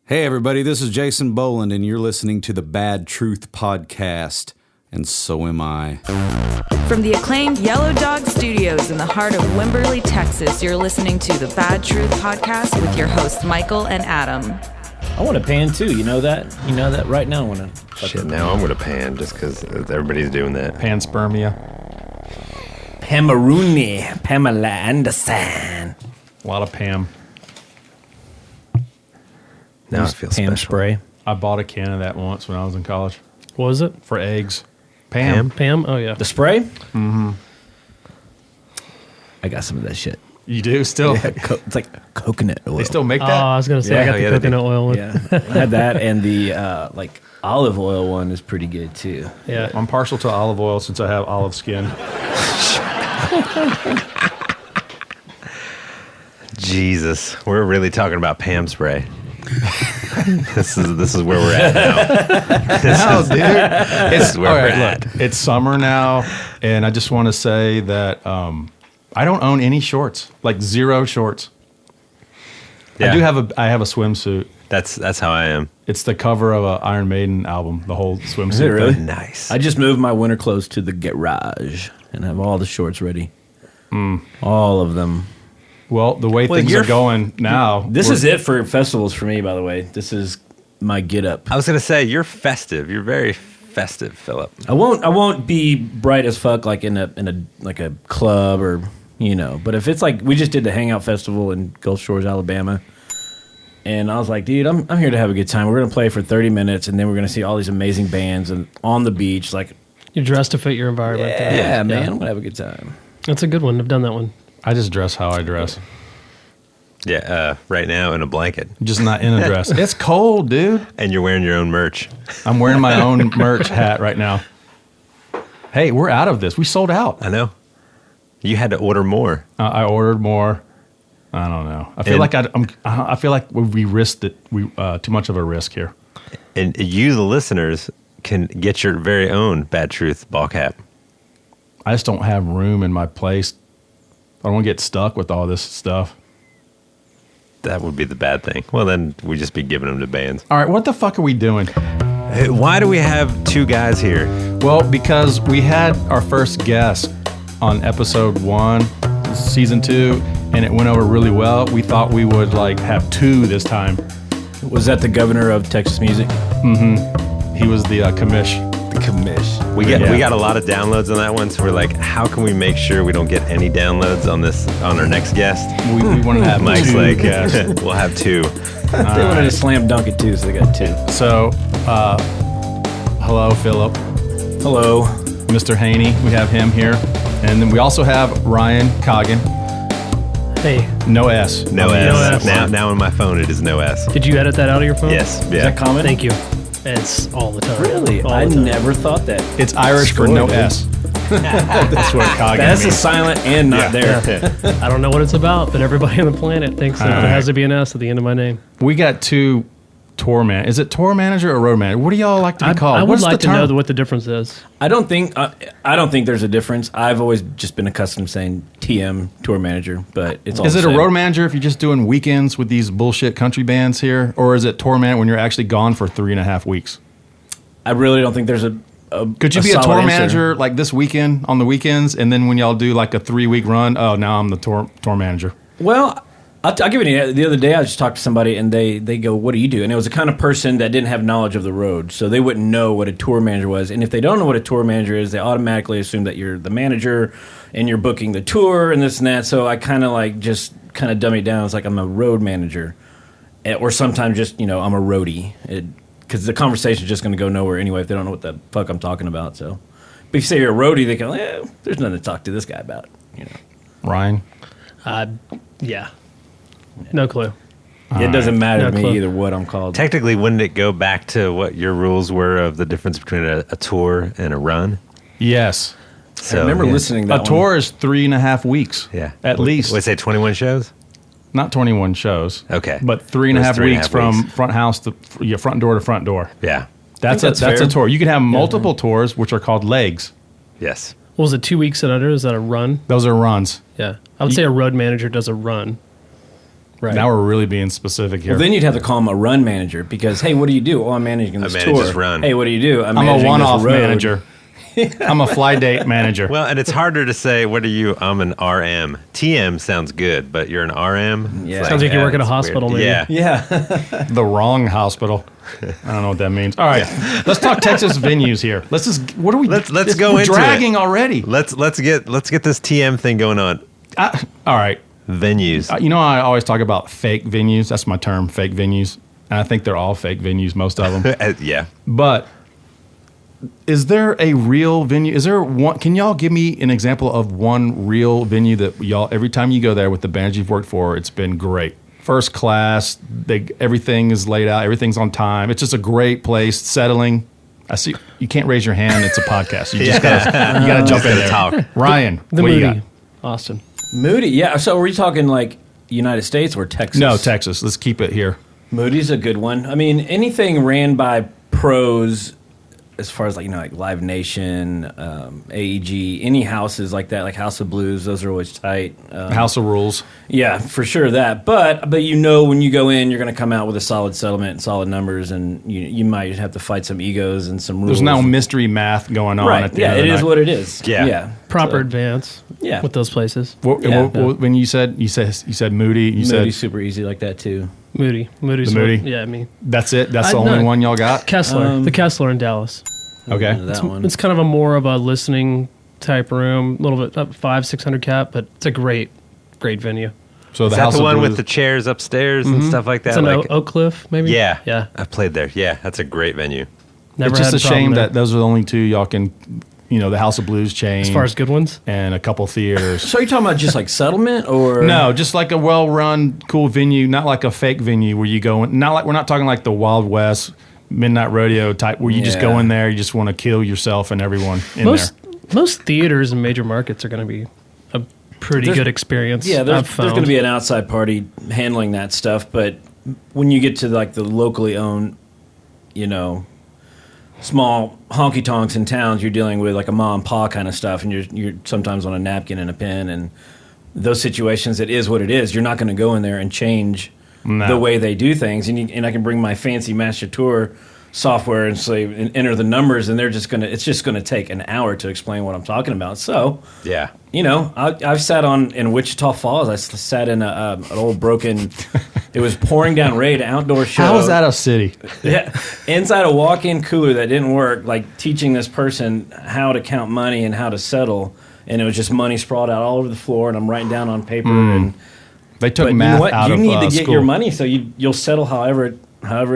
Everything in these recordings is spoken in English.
Hey everybody, this is Jason Boland and you're listening to the Bad Truth Podcast, and so am I. From the acclaimed Yellow Dog Studios in the heart of Wimberley, Texas, you're listening to the Bad Truth Podcast with your hosts Michael and Adam. I want to pan too, you know that? You know that right now I want to. Shit, now I'm going to pan just because everybody's doing that. Panspermia. Pamaruni, Pamela Anderson. A lot of Pam. Now it feels Pam special. spray. I bought a can of that once when I was in college. What was it? For eggs. Pam. Pam? Oh, yeah. The spray? Mm-hmm. I got some of that shit. You do still? Yeah, it's like coconut oil. They still make Oh, that? I was going to say, I got the coconut oil one. Yeah, I had that, and the like olive oil one is pretty good too. Yeah. I'm partial to olive oil since I have olive skin. Jesus, we're really talking about Pam spray. This is where we're at now. No, dude. This is where All we're right, at. look, it's summer now, and I just want to say that I don't own any shorts, like zero shorts. Yeah. I have a swimsuit. That's how I am. It's the cover of an Iron Maiden album, the whole swimsuit. Is it really? thing. Nice. I just moved my winter clothes to the garage and have all the shorts ready. All of them. Well, the way things are going now. This is it for festivals for me, by the way. This is my get up. I was going to say, you're festive. You're very festive, Philip. I won't be bright as fuck like in a club or but if it's like we just did the Hangout Festival in Gulf Shores, Alabama, and I was like, dude, I'm here to have a good time. We're gonna play for 30 minutes and then we're gonna see all these amazing bands and on the beach, like You're dressed to fit your environment. yeah, man, I'm gonna have a good time. That's a good one. I've done that one. I just dress how I dress. Yeah, right now in a blanket. Just not in a dress. It's cold, dude. And you're wearing your own merch. I'm wearing my own merch hat right now. Hey, we're out of this. We sold out. I know. You had to order more. I ordered more. I don't know. I feel I feel like we risked it. We too much of a risk here. And you, the listeners, can get your very own Bad Truth ball cap. I just don't have room in my place. I don't want to get stuck with all this stuff. That would be the bad thing. Well, then we'd just be giving them to bands. All right, what the fuck are we doing? Hey, why do we have two guys here? Well, because we had our first guest on episode 1, season 2, and it went over really well. We thought we would have 2 this time. Was that the governor of Texas music? He was the commish. The commish. We got a lot of downloads on that one, so we're like, how can we make sure we don't get any downloads on our next guest? We wanted to have Mike's 2 like, guests. we'll have 2. They wanted to slam dunk it too, so they got 2. So, hello, Philip. Hello. Mr. Haney, we have him here. And then we also have Ryan Coggin. Hey, No No S. S. No S. Now on my phone it is no S. did you edit that out of your phone? Yes. Is Yeah. that common? Thank you. It's all the time. Really? All I the time. never thought that. It's Irish for no Dude. S. That's what Coggin That's a means. silent and not there. I don't know what it's about, but everybody on the planet thinks that there has to be an S at the end of my name. We got 2 tour man. Is it tour manager or road manager? What do y'all like to be called? I would What's like the to know term? what the difference is. I don't think there's a difference. I've always just been accustomed to saying TM, tour manager, but it's all Is the it a same. road manager if you're just doing weekends with these bullshit country bands here? Or is it tour man when you're actually gone for 3.5 weeks? I really don't think there's a Could you be a solid tour answer. manager like this weekend on the weekends, and then when y'all do like a 3-week run, oh, now I'm the tour manager? Well, I'll give you an. The other day, I just talked to somebody, and they go, "What do you do?" And it was the kind of person that didn't have knowledge of the road, so they wouldn't know what a tour manager was. And if they don't know what a tour manager is, they automatically assume that you're the manager and you're booking the tour and this and that. So I kind of just dummy it down. It's like I'm a road manager, or sometimes just I'm a roadie, because the conversation is just going to go nowhere anyway if they don't know what the fuck I'm talking about. So, but if you say you're a roadie, they go, "There's nothing to talk to this guy about," Ryan? Yeah. No clue. It doesn't matter No to me clue. either what I'm called. Technically, wouldn't it go back to what your rules were of the difference between a tour and a run? Yes. So, I remember listening to A that tour is 3.5 weeks. Yeah. At least. Would say 21 shows? Not 21 shows. Okay. But 3.5 That's 3.5 weeks from weeks. front house to front door to front door. Yeah. That's that's a fair. tour. You can have multiple tours, which are called legs. Yes. What was it, 2 weeks and under? Is that a run? Those are runs. Yeah. I would say a road manager does a run. Right. Now we're really being specific here. Well, then you'd have to call him a run manager because, hey, what do you do? Oh, I'm managing this manage tour. this run. Hey, what do you do? I'm a managing one-off this road. manager. I'm a fly date manager. Well, and it's harder to say, what are you? I'm an RM. TM sounds good, but you're an RM? Yeah. It's Sounds like you work at a that's hospital, weird. maybe. Yeah. Yeah. The wrong hospital. I don't know what that means. All right, let's talk Texas venues here. Let's just. What are we? Let's this- go we're into dragging it. already. Let's get this TM thing going on. All right. Venues. You know, I always talk about fake venues. That's my term, fake venues. And I think they're all fake venues, most of them. Yeah. But is there a real venue? Is there one? Can y'all give me an example of one real venue that y'all, every time you go there with the bands you've worked for, it's been great? First class, everything is laid out, everything's on time. It's just a great place, settling. I see you can't raise your hand. It's a podcast. You just gotta jump in there. Talk. Ryan, The what do you Moody, got? Austin. Moody. Yeah. So are we talking like United States or Texas? No, Texas. Let's keep it here. Moody's a good one. I mean, anything ran by pros, as far as like Live Nation, AEG, any houses like that, like House of Blues, those are always tight. House of Rules. Yeah, for sure that. But when you go in, you're going to come out with a solid settlement and solid numbers, and you might have to fight some egos and some rules. There's no mystery math going on right. at the Yeah, end of it the is night. what it is. Yeah. Yeah. Proper So, advance. Yeah. With those places. When you said Moody, you Moody's said super easy like that too. Moody's The Moody? Yeah, I mean that's it. That's the I- only no. one y'all got. Kessler, the Kessler in Dallas. Okay. That one. It's kind of a more of a listening type room, a little bit up 500-600 cap, but it's a great venue. So Is the that House the of one Blues. with the chairs upstairs and stuff like that? It's an Like, Oak Cliff, maybe. yeah. yeah. I've played there. Yeah, that's a great venue. Never It's just had a problem shame there. that those are the only two y'all can, the House of Blues chain. as far as good ones. and a couple theaters. So you're talking about just like settlement or No, just like a well-run, cool venue, not like a fake venue where you go in. Not like we're not talking like the Wild West Midnight Rodeo type where you just go Yeah. in there, you just want to kill yourself and everyone in Most there. most theaters in major markets are going to be a pretty There's- good experience. Yeah, I've there's found. going to be an outside party handling that stuff, but when you get to like the locally owned, small honky tonks in towns, you're dealing with like a mom and pa kind of stuff, and you're sometimes on a napkin and a pen, and those situations, it is what it is. You're not going to go in there and change No. the way they do things, and I can bring my fancy Master Tour software and say and enter the numbers, and it's just gonna take an hour to explain what I'm talking about. So Yeah. I've sat in Wichita Falls. I sat in an old broken. It was pouring down rain, outdoor show. How is that a city? Yeah, inside a walk-in cooler that didn't work. Like teaching this person how to count money and how to settle, and it was just money sprawled out all over the floor. And I'm writing down on paper. And They took but you math know what? out You of need to get school. your money, so you'll settle however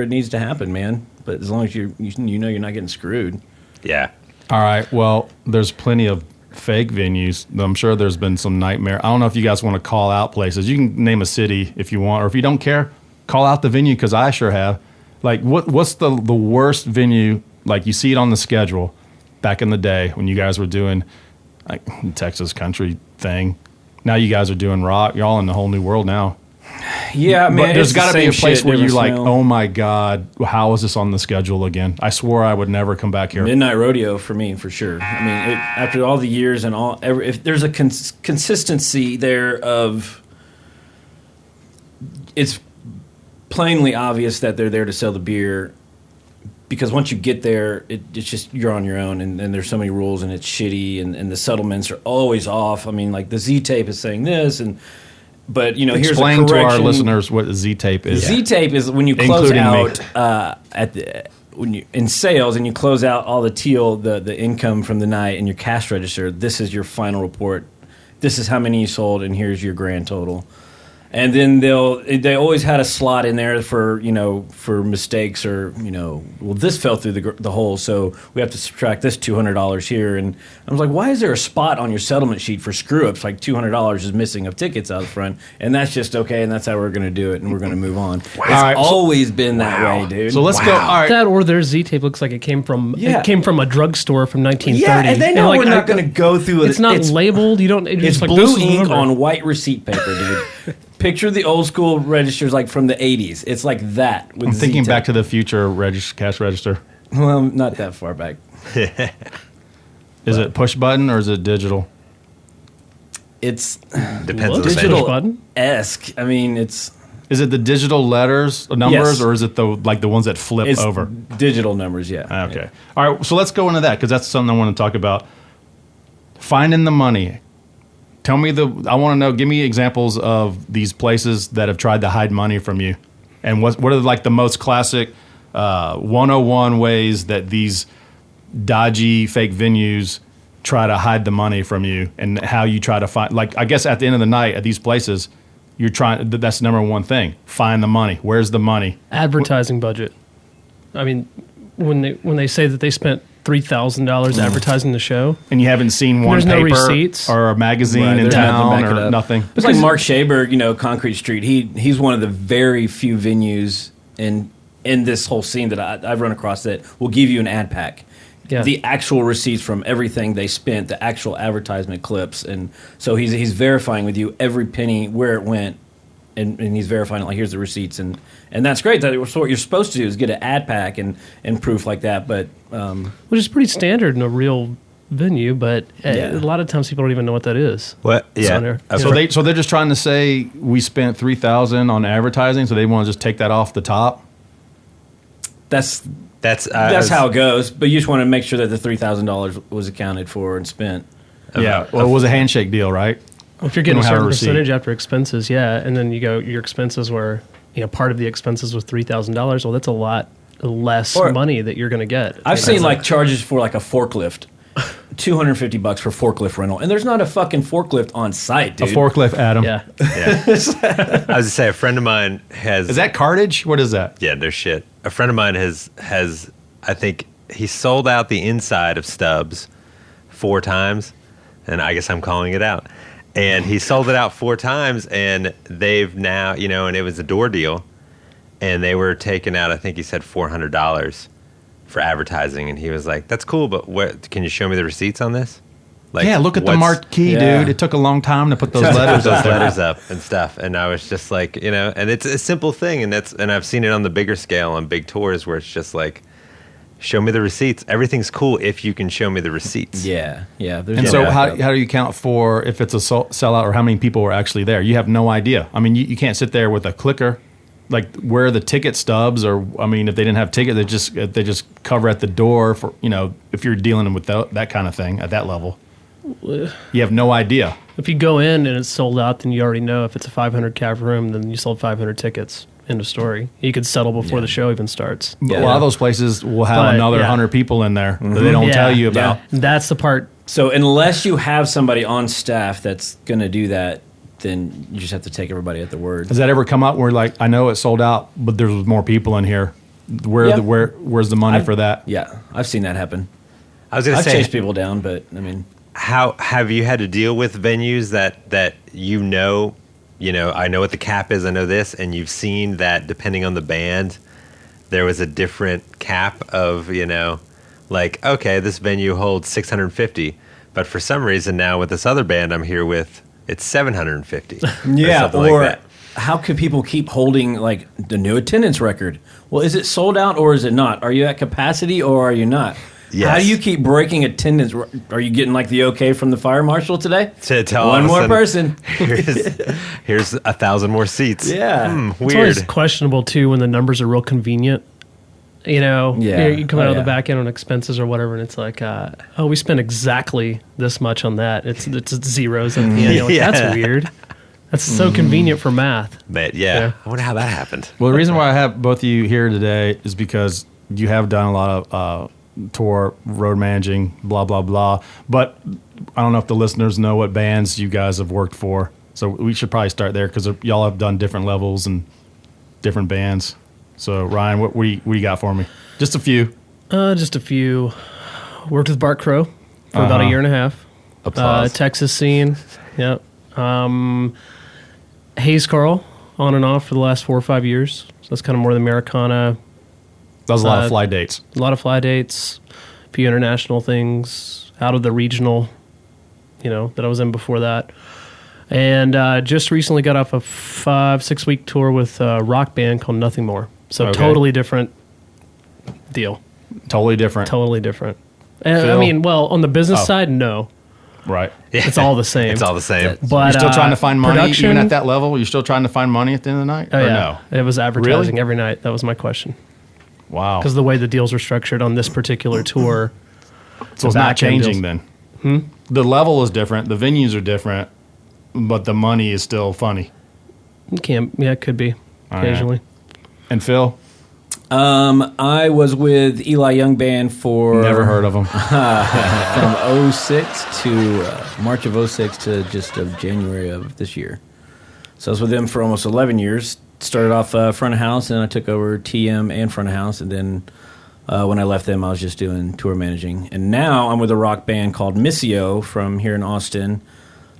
it needs to happen, man. But as long as you know you're not getting screwed. Yeah. All right. Well, there's plenty of fake venues. I'm sure there's been some nightmare. I don't know if you guys want to call out places. You can name a city if you want, or if you don't care, call out the venue because I sure have. Like, what's the worst venue? Like, you see it on the schedule back in the day when you guys were doing like Texas country thing. Now you guys are doing rock. You're all in a whole new world now. Yeah, man. But there's it's got to the be a same place shit, where you're different like, smell. oh my God, how is this on the schedule again? I swore I would never come back here. Midnight Rodeo for me, for sure. I mean, after all the years and if there's a consistency there of, it's plainly obvious that they're there to sell the beer, because once you get there, it's just you're on your own, and there's so many rules, and it's shitty, and the settlements are always off. I mean, like the Z-tape is saying this, but here's a Explain to our correction. listeners what Z-tape is. Z-tape is when you close Including me. out when you in sales and you close out all the teal, the income from the night, and your cash register. This is your final report. This is how many you sold, and here's your grand total. And then they always had a slot in there for mistakes or well, this fell through the hole, so we have to subtract this $200 here. And I was like, why is there a spot on your settlement sheet for screw ups like $200 is missing of tickets out front? And that's just okay, and that's how we're going to do it, and we're going to move on. It's right, so- always been that way, dude. So let's go. All right. That or their Z-tape looks like it came from a drugstore from 1930. Yeah, and they know like, we're not going to go through it. It's not labeled. You don't. It's It's just like, blue this is the ink number. on white receipt paper, dude. Picture the old school registers like from the 80s. It's like that. With I'm thinking Z-tape. back to the future cash register. Well, not that far back. Is it push button or is it digital? It's Depends on the Digital venue. button. esque. I mean, it's Is it the digital letters, numbers, Yes. or is it the ones that flip It's over? digital numbers, yeah. Okay. All right. So let's go into that because that's something I want to talk about. Finding the money. Tell me I want to know. Give me examples of these places that have tried to hide money from you, and what are like the most classic 101 ways that these dodgy fake venues try to hide the money from you, and how you try to find. Like, I guess at the end of the night at these places, you're trying. That's the number one thing. Find the money. Where's the money? Advertising budget. I mean, when they say that they spent $3,000 advertising the show, And you haven't seen one There's no paper receipts. or a magazine Right, in there's nothing to town back it or up. nothing. It's like Mark Shaber, Concrete Street. He's one of the very few venues in this whole scene that I've run across that will give you an ad pack. Yeah. The actual receipts from everything they spent, the actual advertisement clips, and so he's verifying with you every penny where it went, and he's verifying like here's the receipts, and that's great. That's what you're supposed to do is get an ad pack and proof like that, but which is pretty standard in a real venue, but Yeah. a lot of times people don't even know what that is. What? It's on Yeah. there. So they're just trying to say we spent $3,000 on advertising, so they want to just take that off the top. that's That's how it goes. But you just want to make sure that the $3,000 was accounted for and spent. Yeah. Well, it was a handshake deal, right? If you're getting We a don't have certain a receipt. percentage after expenses, yeah, and then you go your expenses were, part of the expenses was $3,000. Well, that's a lot less Or- money that you're going to get. I've seen like charges for like a forklift, $250 for forklift rental, and there's not a fucking forklift on site, dude. A forklift, Adam. yeah, Yeah. I was gonna say a friend of mine has. Is that cartage? What is that? Yeah, there's shit. A friend of mine has. I think he sold out the inside of Stubbs 4 times, and I guess I'm calling it out. And he sold it out 4 times, and they've now, and it was a door deal, and they were taking out, I think he said $400 for advertising, and he was like, "That's cool, but can you show me the receipts on this?" Like, Yeah, look at the what's- marquee, Yeah. dude. It took a long time to put those put letters those up there. letters up and stuff, and I was just like, and it's a simple thing, and I've seen it on the bigger scale on big tours where it's just like, show me the receipts. Everything's cool if you can show me the receipts. Yeah. There's And no so backup. how do you count for if it's a sellout or how many people were actually there? You have no idea. I mean, you can't sit there with a clicker. Like, where are the ticket stubs? Or, I mean, if they didn't have ticket, they just cover at the door for, if you're dealing with that kind of thing at that level. You have no idea. if you go in and it's sold out, then you already know if it's a 500 cap room, then you sold 500 tickets. End of story. You could settle before the show even starts. But a lot of those places will have But, another yeah. 100 people in there that they don't tell you about. Yeah. That's the part. So unless you have somebody on staff that's going to do that, then you just have to take everybody at their word. Has that ever come up where, like, I know it's sold out, but there's more people in here? Yeah. Where's the money for that? Yeah, I've seen that happen. I was gonna I've say, chased people down, but I mean, how have you had to deal with venues that I know what the cap is, I know this, and you've seen that depending on the band, there was a different cap of, like, okay, this venue holds 650, but for some reason now with this other band I'm here with, it's 750. yeah, something or like that. how could people keep holding like the new attendance record? Well, is it sold out or is it not? Are you at capacity or are you not? Yes. How do you keep breaking attendance? Are you getting like the okay from the fire marshal today? To tell One all of a more sudden, person. Here's 1,000 more seats. Yeah. It's always Weird. questionable too when the numbers are real convenient. Yeah. You come out Oh, of the yeah. back end on expenses or whatever, and it's like, we spent exactly this much on that. It's zeros at the end. You're like, Yeah. that's weird. That's so convenient for math. But Yeah. I wonder how that happened. Well, the reason why I have both of you here today is because you have done a lot of tour, road managing, blah, blah, blah. But I don't know if the listeners know what bands you guys have worked for. So we should probably start there because y'all have done different levels and different bands. So, Ryan, what do you got for me? Just a few. Just a few. Worked with Bart Crow for about a year and a half. Applause. Texas scene. Yep. Hayes Carl, on and off for the last 4 or 5 years. So that's kind of more the Americana. That was a lot of fly dates. A lot of fly dates, a few international things, out of the regional, that I was in before that. And just recently got off a 5-6 week tour with a rock band called Nothing More. So Okay. totally different deal. Totally different. Totally different. And, Phil? I mean, well, on the business Oh. side, no. Right. It's all the same. It's all the same. But You're still trying to find money production, even at that level? You're still trying to find money at the end of the night? Oh, or yeah. no? It was advertising Really? every night. That was my question. Wow. Because the way the deals are structured on this particular tour. So it's not changing then? The level is different. The venues are different, but the money is still funny. It could be All right. occasionally. And Phil? I was with Eli Young Band for Never heard of them. from 06 to March of 06 to just of January of this year. So I was with them for almost 11 years. Started off front of house, and I took over TM and front of house, and then when I left them, I was just doing tour managing. And now I'm with a rock band called Missio from here in Austin,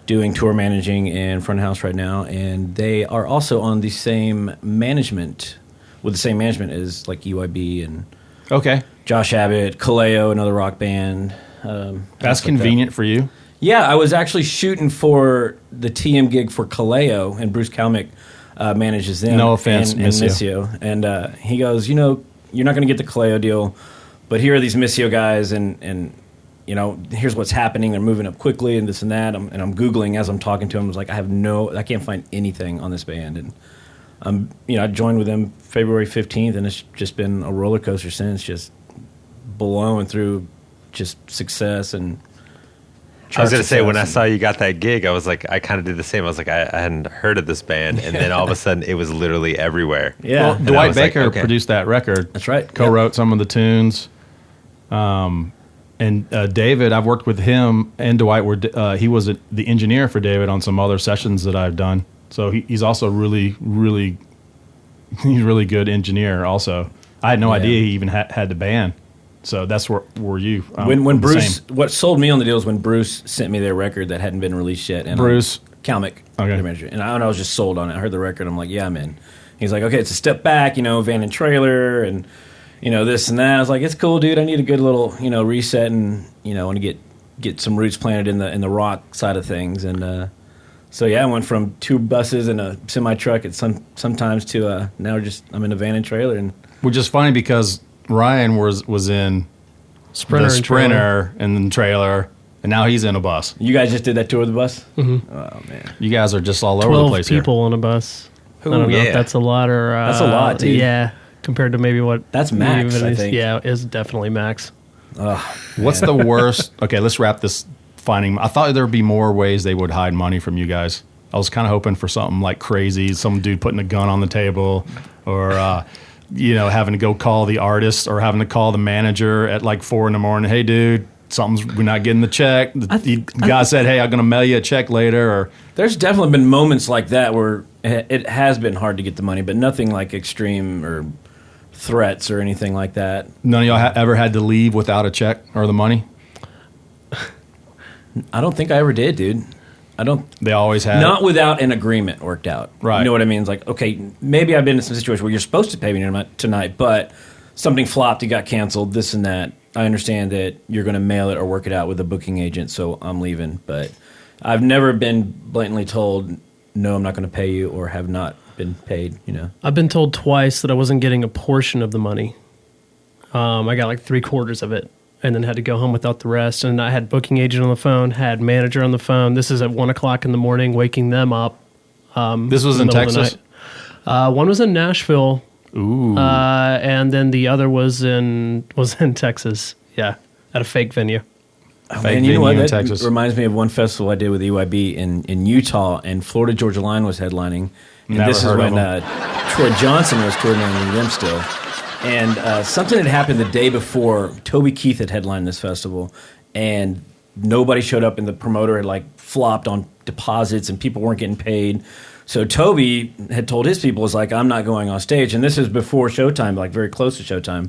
doing tour managing and front of house right now, and they are also on the same management, with the same management as like EYB and Okay. Josh Abbott, Kaleo, another rock band. That's convenient for you. Yeah, I was actually shooting for the TM gig for Kaleo, and Bruce Kalmick manages them. No offense, and Missio. And he goes, you're not going to get the Kaleo deal, but here are these Missio guys, and here's what's happening. They're moving up quickly, and this and that. I'm Googling as I'm talking to him. I was like, I can't find anything on this band. And I joined with them February 15th, and it's just been a roller coaster since, just blowing through just success and I was going to say, when I success saw you got that gig, I was like, I kind of did the same. I was like, I hadn't heard of this band. And then all of a sudden, it was literally everywhere. Yeah. Well, And I Dwight was like, Baker okay. produced that record. That's right. Co-wrote some of the tunes. And David, I've worked with him and Dwight. He was the engineer for David on some other sessions that I've done. So he's also really good engineer also. I had no idea he even had the band. So that's where you. When Bruce, same. what sold me on the deal is when Bruce sent me their record that hadn't been released yet. And Bruce Kalmick, Okay. their manager, and I was just sold on it. I heard the record, I'm like, yeah, I'm in. He's like, okay, it's a step back, van and trailer, and this and that. I was like, it's cool, dude. I need a good little reset, and I want to get some roots planted in the rock side of things, and so yeah, I went from 2 buses and a semi truck at sometimes to now I'm in a van and trailer, and which is funny because Ryan was in Sprinter the and trailer. Sprinter and then trailer, and now he's in a bus. you guys just did that tour of the bus. Mm-hmm. Oh man, You guys are just all over the 12 place people on a bus. I don't know yeah. if that's a lot or... That's a lot, dude. Yeah, compared to maybe what... That's max, even I is- think. Yeah, it's definitely max. here. What's the worst? Okay, let's wrap this finding. I thought there would be more ways they would hide money from you guys. I was kind of hoping for something like crazy, some dude putting a gun on the table, or having to go call the artist or having to call the manager at like 4 a.m. Hey, dude, we're not getting the check. The guy said, hey, I'm going to mail you a check later. Or there's definitely been moments like that where it has been hard to get the money, but nothing like extreme or threats or anything like that. none of y'all ever had to leave without a check or the money? I don't think I ever did, dude. I don't. They always had. Not without an agreement worked out. Right. You know what I mean? It's like, okay, maybe I've been in some situation where you're supposed to pay me tonight, but something flopped, it got canceled, this and that. I understand that you're going to mail it or work it out with a booking agent, so I'm leaving. But I've never been blatantly told, no, I'm not going to pay you, or have not been paid, I've been told twice that I wasn't getting a portion of the money. I got like 3/4 of it, and then had to go home without the rest. And I had booking agent on the phone, had manager on the phone. This is at 1:00 in the morning, waking them up. This was in the middle of the Texas? night. One was in Nashville, Ooh. and then the other was in Texas. Yeah, at a fake venue. Fake And you know what? venue in That Texas. reminds me of one festival I did with EYB in Utah, and Florida Georgia Line was headlining. And Never this is heard of when Troy Johnson was touring with them still. And something had happened the day before. Toby Keith had headlined this festival, and nobody showed up, and the promoter had like flopped on deposits, and people weren't getting paid. So Toby had told his people, was like, I'm not going on stage. And this is before showtime, like very close to showtime,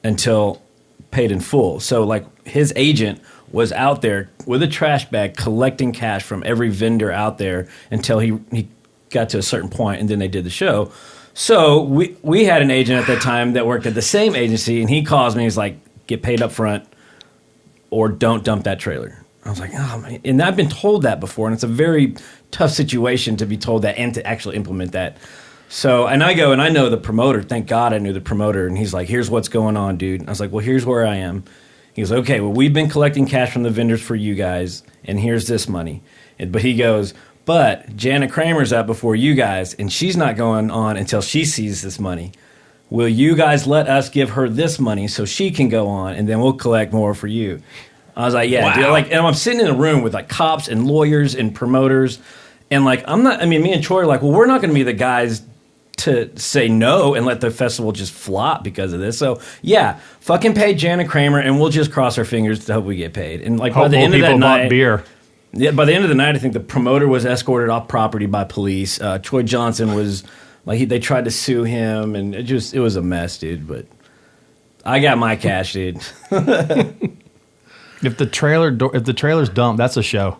until paid in full. So like his agent was out there with a trash bag collecting cash from every vendor out there until he got to a certain point, and then they did the show. So we had an agent at that time that worked at the same agency, and he calls me. He's like, get paid up front or don't dump that trailer. I was like, oh, man. And I've been told that before, and it's a very tough situation to be told that and to actually implement that. So, and I go, and I know the promoter. Thank God I knew the promoter. And he's like, here's what's going on, dude. And I was like, well, here's where I am. He goes, okay, well, we've been collecting cash from the vendors for you guys, and here's this money. But he goes, but Janet Kramer's up before you guys, and she's not going on until she sees this money. Will you guys let us give her this money so she can go on, and then we'll collect more for you? I was like, yeah, dude. Like, and I'm sitting in a room with like cops and lawyers and promoters, and like me and Troy are like, well, we're not going to be the guys to say no and let the festival just flop because of this. So yeah, fucking pay Janet Kramer, and we'll just cross our fingers to hope we get paid. And like by the end of that night, beer. Yeah, by the end of the night, I think the promoter was escorted off property by police. Troy Johnson was like they tried to sue him, and it was a mess, dude. But I got my cash, dude. If the trailer's dumped, that's a show.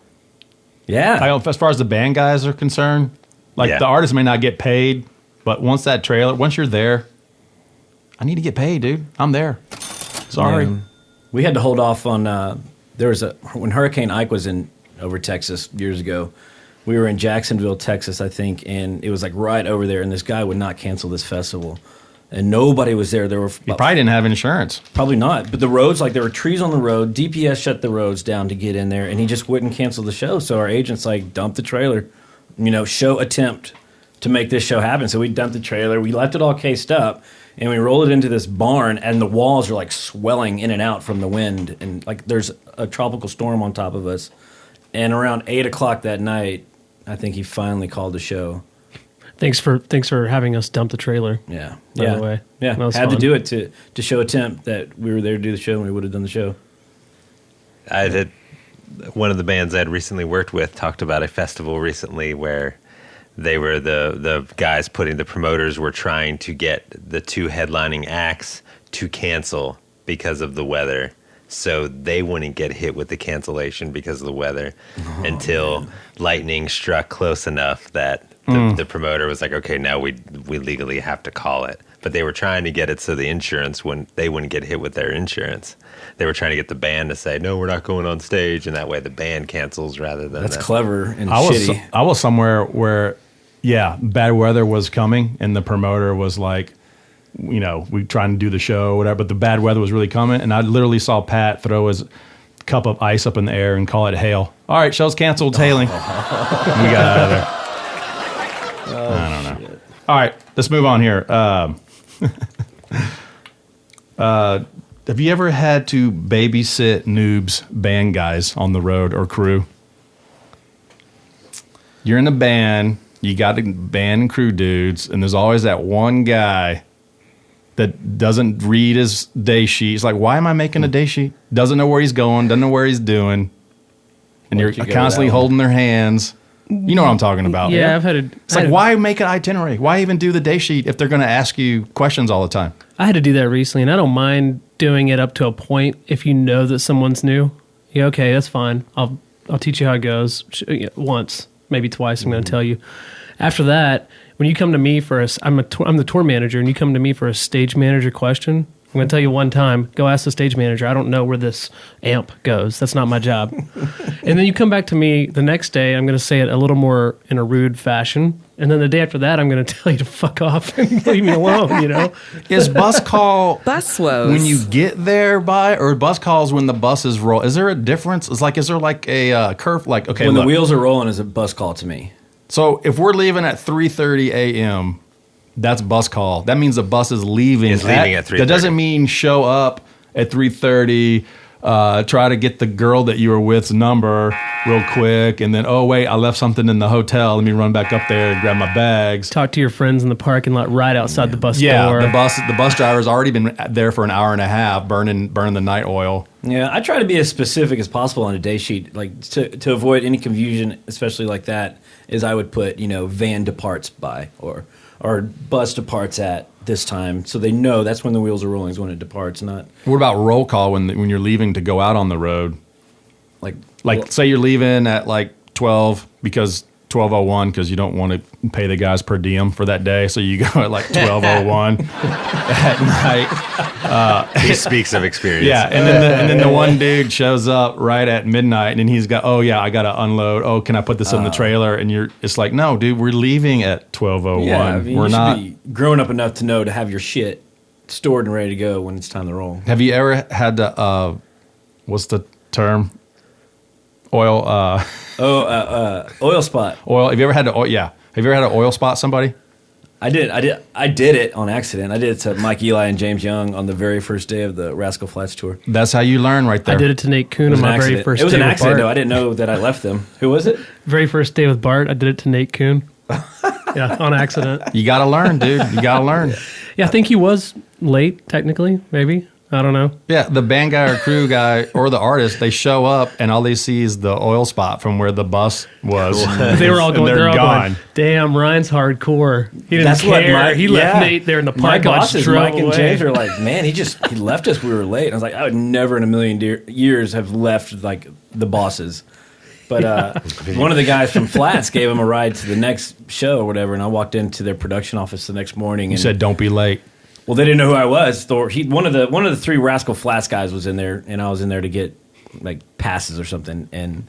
Yeah. As far as the band guys are concerned, like the artists may not get paid, but once you're there, I need to get paid, dude. I'm there. Sorry. Yeah. We had to hold off on, when Hurricane Ike was over Texas years ago, we were in Jacksonville, Texas, I think, and it was like right over there, and this guy would not cancel this festival. And nobody was there. He probably didn't have insurance. Probably not. But the roads, like there were trees on the road. DPS shut the roads down to get in there, and he just wouldn't cancel the show. So our agents like dumped the trailer, show attempt to make this show happen. So we dumped the trailer. We left it all cased up, and we rolled it into this barn, and the walls are like swelling in and out from the wind. And like there's a tropical storm on top of us. And around 8 o'clock that night, I think he finally called the show. Thanks for having us dump the trailer. Yeah. By the way. Yeah. Had fun. To do it to show attempt that we were there to do the show and we would have done the show. One of the bands I'd recently worked with talked about a festival recently where they were the guys the promoters were trying to get the two headlining acts to cancel because of the weather. So they wouldn't get hit with the cancellation because of the weather until lightning struck close enough that the promoter was like, okay, now we legally have to call it. But they were trying to get it so the insurance they wouldn't get hit with their insurance. They were trying to get the band to say, no, we're not going on stage, and that way the band cancels rather than That's clever and shitty. I was somewhere where, bad weather was coming, and the promoter was like, we trying to do the show or whatever, but the bad weather was really coming, and I literally saw Pat throw his cup of ice up in the air and call it hail. All right, show's canceled, hailing. We got out of there. I don't know. Shit. All right, let's move on here. Have you ever had to babysit Noobs band guys on the road or crew? You're in a band, you got a band and crew dudes, and there's always that one guy that doesn't read his day sheet. He's like, why am I making a day sheet? Doesn't know where he's going, doesn't know where he's doing. And you're constantly holding their hands. You know what I'm talking about. Yeah, I've had It's like, why make an itinerary? Why even do the day sheet if they're going to ask you questions all the time? I had to do that recently, and I don't mind doing it up to a point if you know that someone's new. Yeah, okay, that's fine. I'll teach you how it goes once, maybe twice. I'm going to tell you. After that, when you come to me I'm the tour manager, and you come to me for a stage manager question, I'm going to tell you one time, go ask the stage manager. I don't know where this amp goes. That's not my job. And then you come back to me the next day, I'm going to say it a little more in a rude fashion. And then the day after that, I'm going to tell you to fuck off and leave me alone, Is bus call bus woes when you get there or bus calls when the buses roll? Is there a difference? Is there like a curve? Like, okay, when the wheels are rolling is a bus call to me. So if we're leaving at 3:30 a.m., that's bus call. That means the bus is leaving. It's leaving at 3:30. That doesn't mean show up at 3:30, try to get the girl that you were with's number real quick, and then, oh, wait, I left something in the hotel. Let me run back up there and grab my bags. Talk to your friends in the parking lot right outside the bus door. Yeah, the bus driver's already been there for an hour and a half burning the night oil. Yeah, I try to be as specific as possible on a day sheet, like to avoid any confusion, especially like that, is I would put, van departs by or bus departs at this time, so they know that's when the wheels are rolling, is when it departs. Not. What about roll call when you're leaving to go out on the road? Like say you're leaving at like 12 because 12:01 because you don't want to pay the guys per diem for that day, so you go at like 12:01 at night. He speaks of experience. Yeah, and then the one dude shows up right at midnight, and then he's got, oh yeah, I got to unload. Oh, can I put this in the trailer? And it's like, no, dude, we're leaving at 12:01. Yeah, we're not be grown up enough to know to have your shit stored and ready to go when it's time to roll. Have you ever had to what's the term? Oil. Oil spot. Oil. Have you ever had to? Yeah. Have you ever had an oil spot somebody? I did it on accident. I did it to Mike Eli and James Young on the very first day of the Rascal Flatts tour. That's how you learn right there. I did it to Nate Kuhn on my very first day. It was an accident, with though. Bart. I didn't know that I left them. Who was it? Very first day with Bart, I did it to Nate Kuhn. Yeah, on accident. You got to learn, dude. You got to learn. Yeah, I think he was late, technically, maybe. I don't know. Yeah, the band guy or crew guy or the artist, they show up and all they see is the oil spot from where the bus was. They were all going, they're gone. Going, damn, Ryan's hardcore. He didn't That's what care. He left Nate there in the My parking lot. bosses, Mike and James, are like, man, he left us. We were late. And I was like, I would never in a million years have left like the bosses. But one of the guys from Flats gave him a ride to the next show or whatever, and I walked into their production office the next morning. You said, "Don't be late." Well, they didn't know who I was. One of the three Rascal Flatts guys was in there, and I was in there to get like passes or something. And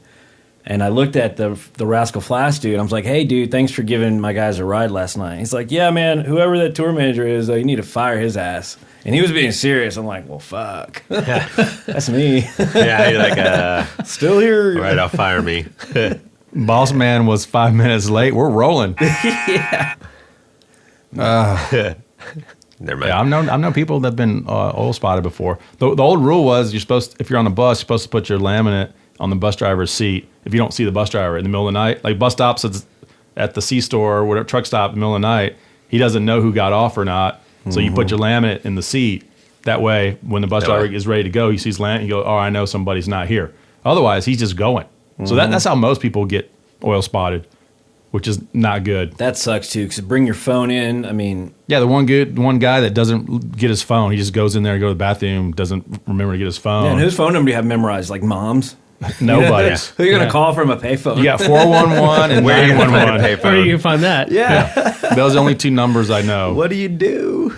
I looked at the Rascal Flatts dude. I was like, "Hey, dude, thanks for giving my guys a ride last night." He's like, "Yeah, man, whoever that tour manager is, you need to fire his ass." And he was being serious. I'm like, "Well, fuck, that's me." Yeah, you're like, still here. all right, I'll fire me. Boss man was 5 minutes late. We're rolling. Yeah. Never mind. Yeah, I've known people that've been oil spotted before. The old rule was if you're on the bus, you're supposed to put your laminate on the bus driver's seat. If you don't see the bus driver in the middle of the night, like bus stops at the C-store or whatever, truck stop in the middle of the night, he doesn't know who got off or not. So you put your laminate in the seat. That way, when the bus driver is ready to go, he sees laminate, he goes, "Oh, I know somebody's not here." Otherwise, he's just going. So that's how most people get oil spotted, which is not good. That sucks too, because bring your phone in. I mean, yeah, the one guy that doesn't get his phone, he just goes in there and go to the bathroom, doesn't remember to get his phone. and whose phone number do you have memorized? Like mom's? Nobody's. Who are you going to call from a payphone? You got 411 and Where are you going to find a 911. payphone? Where do you find that? Yeah. Those are the only two numbers I know. What do you do?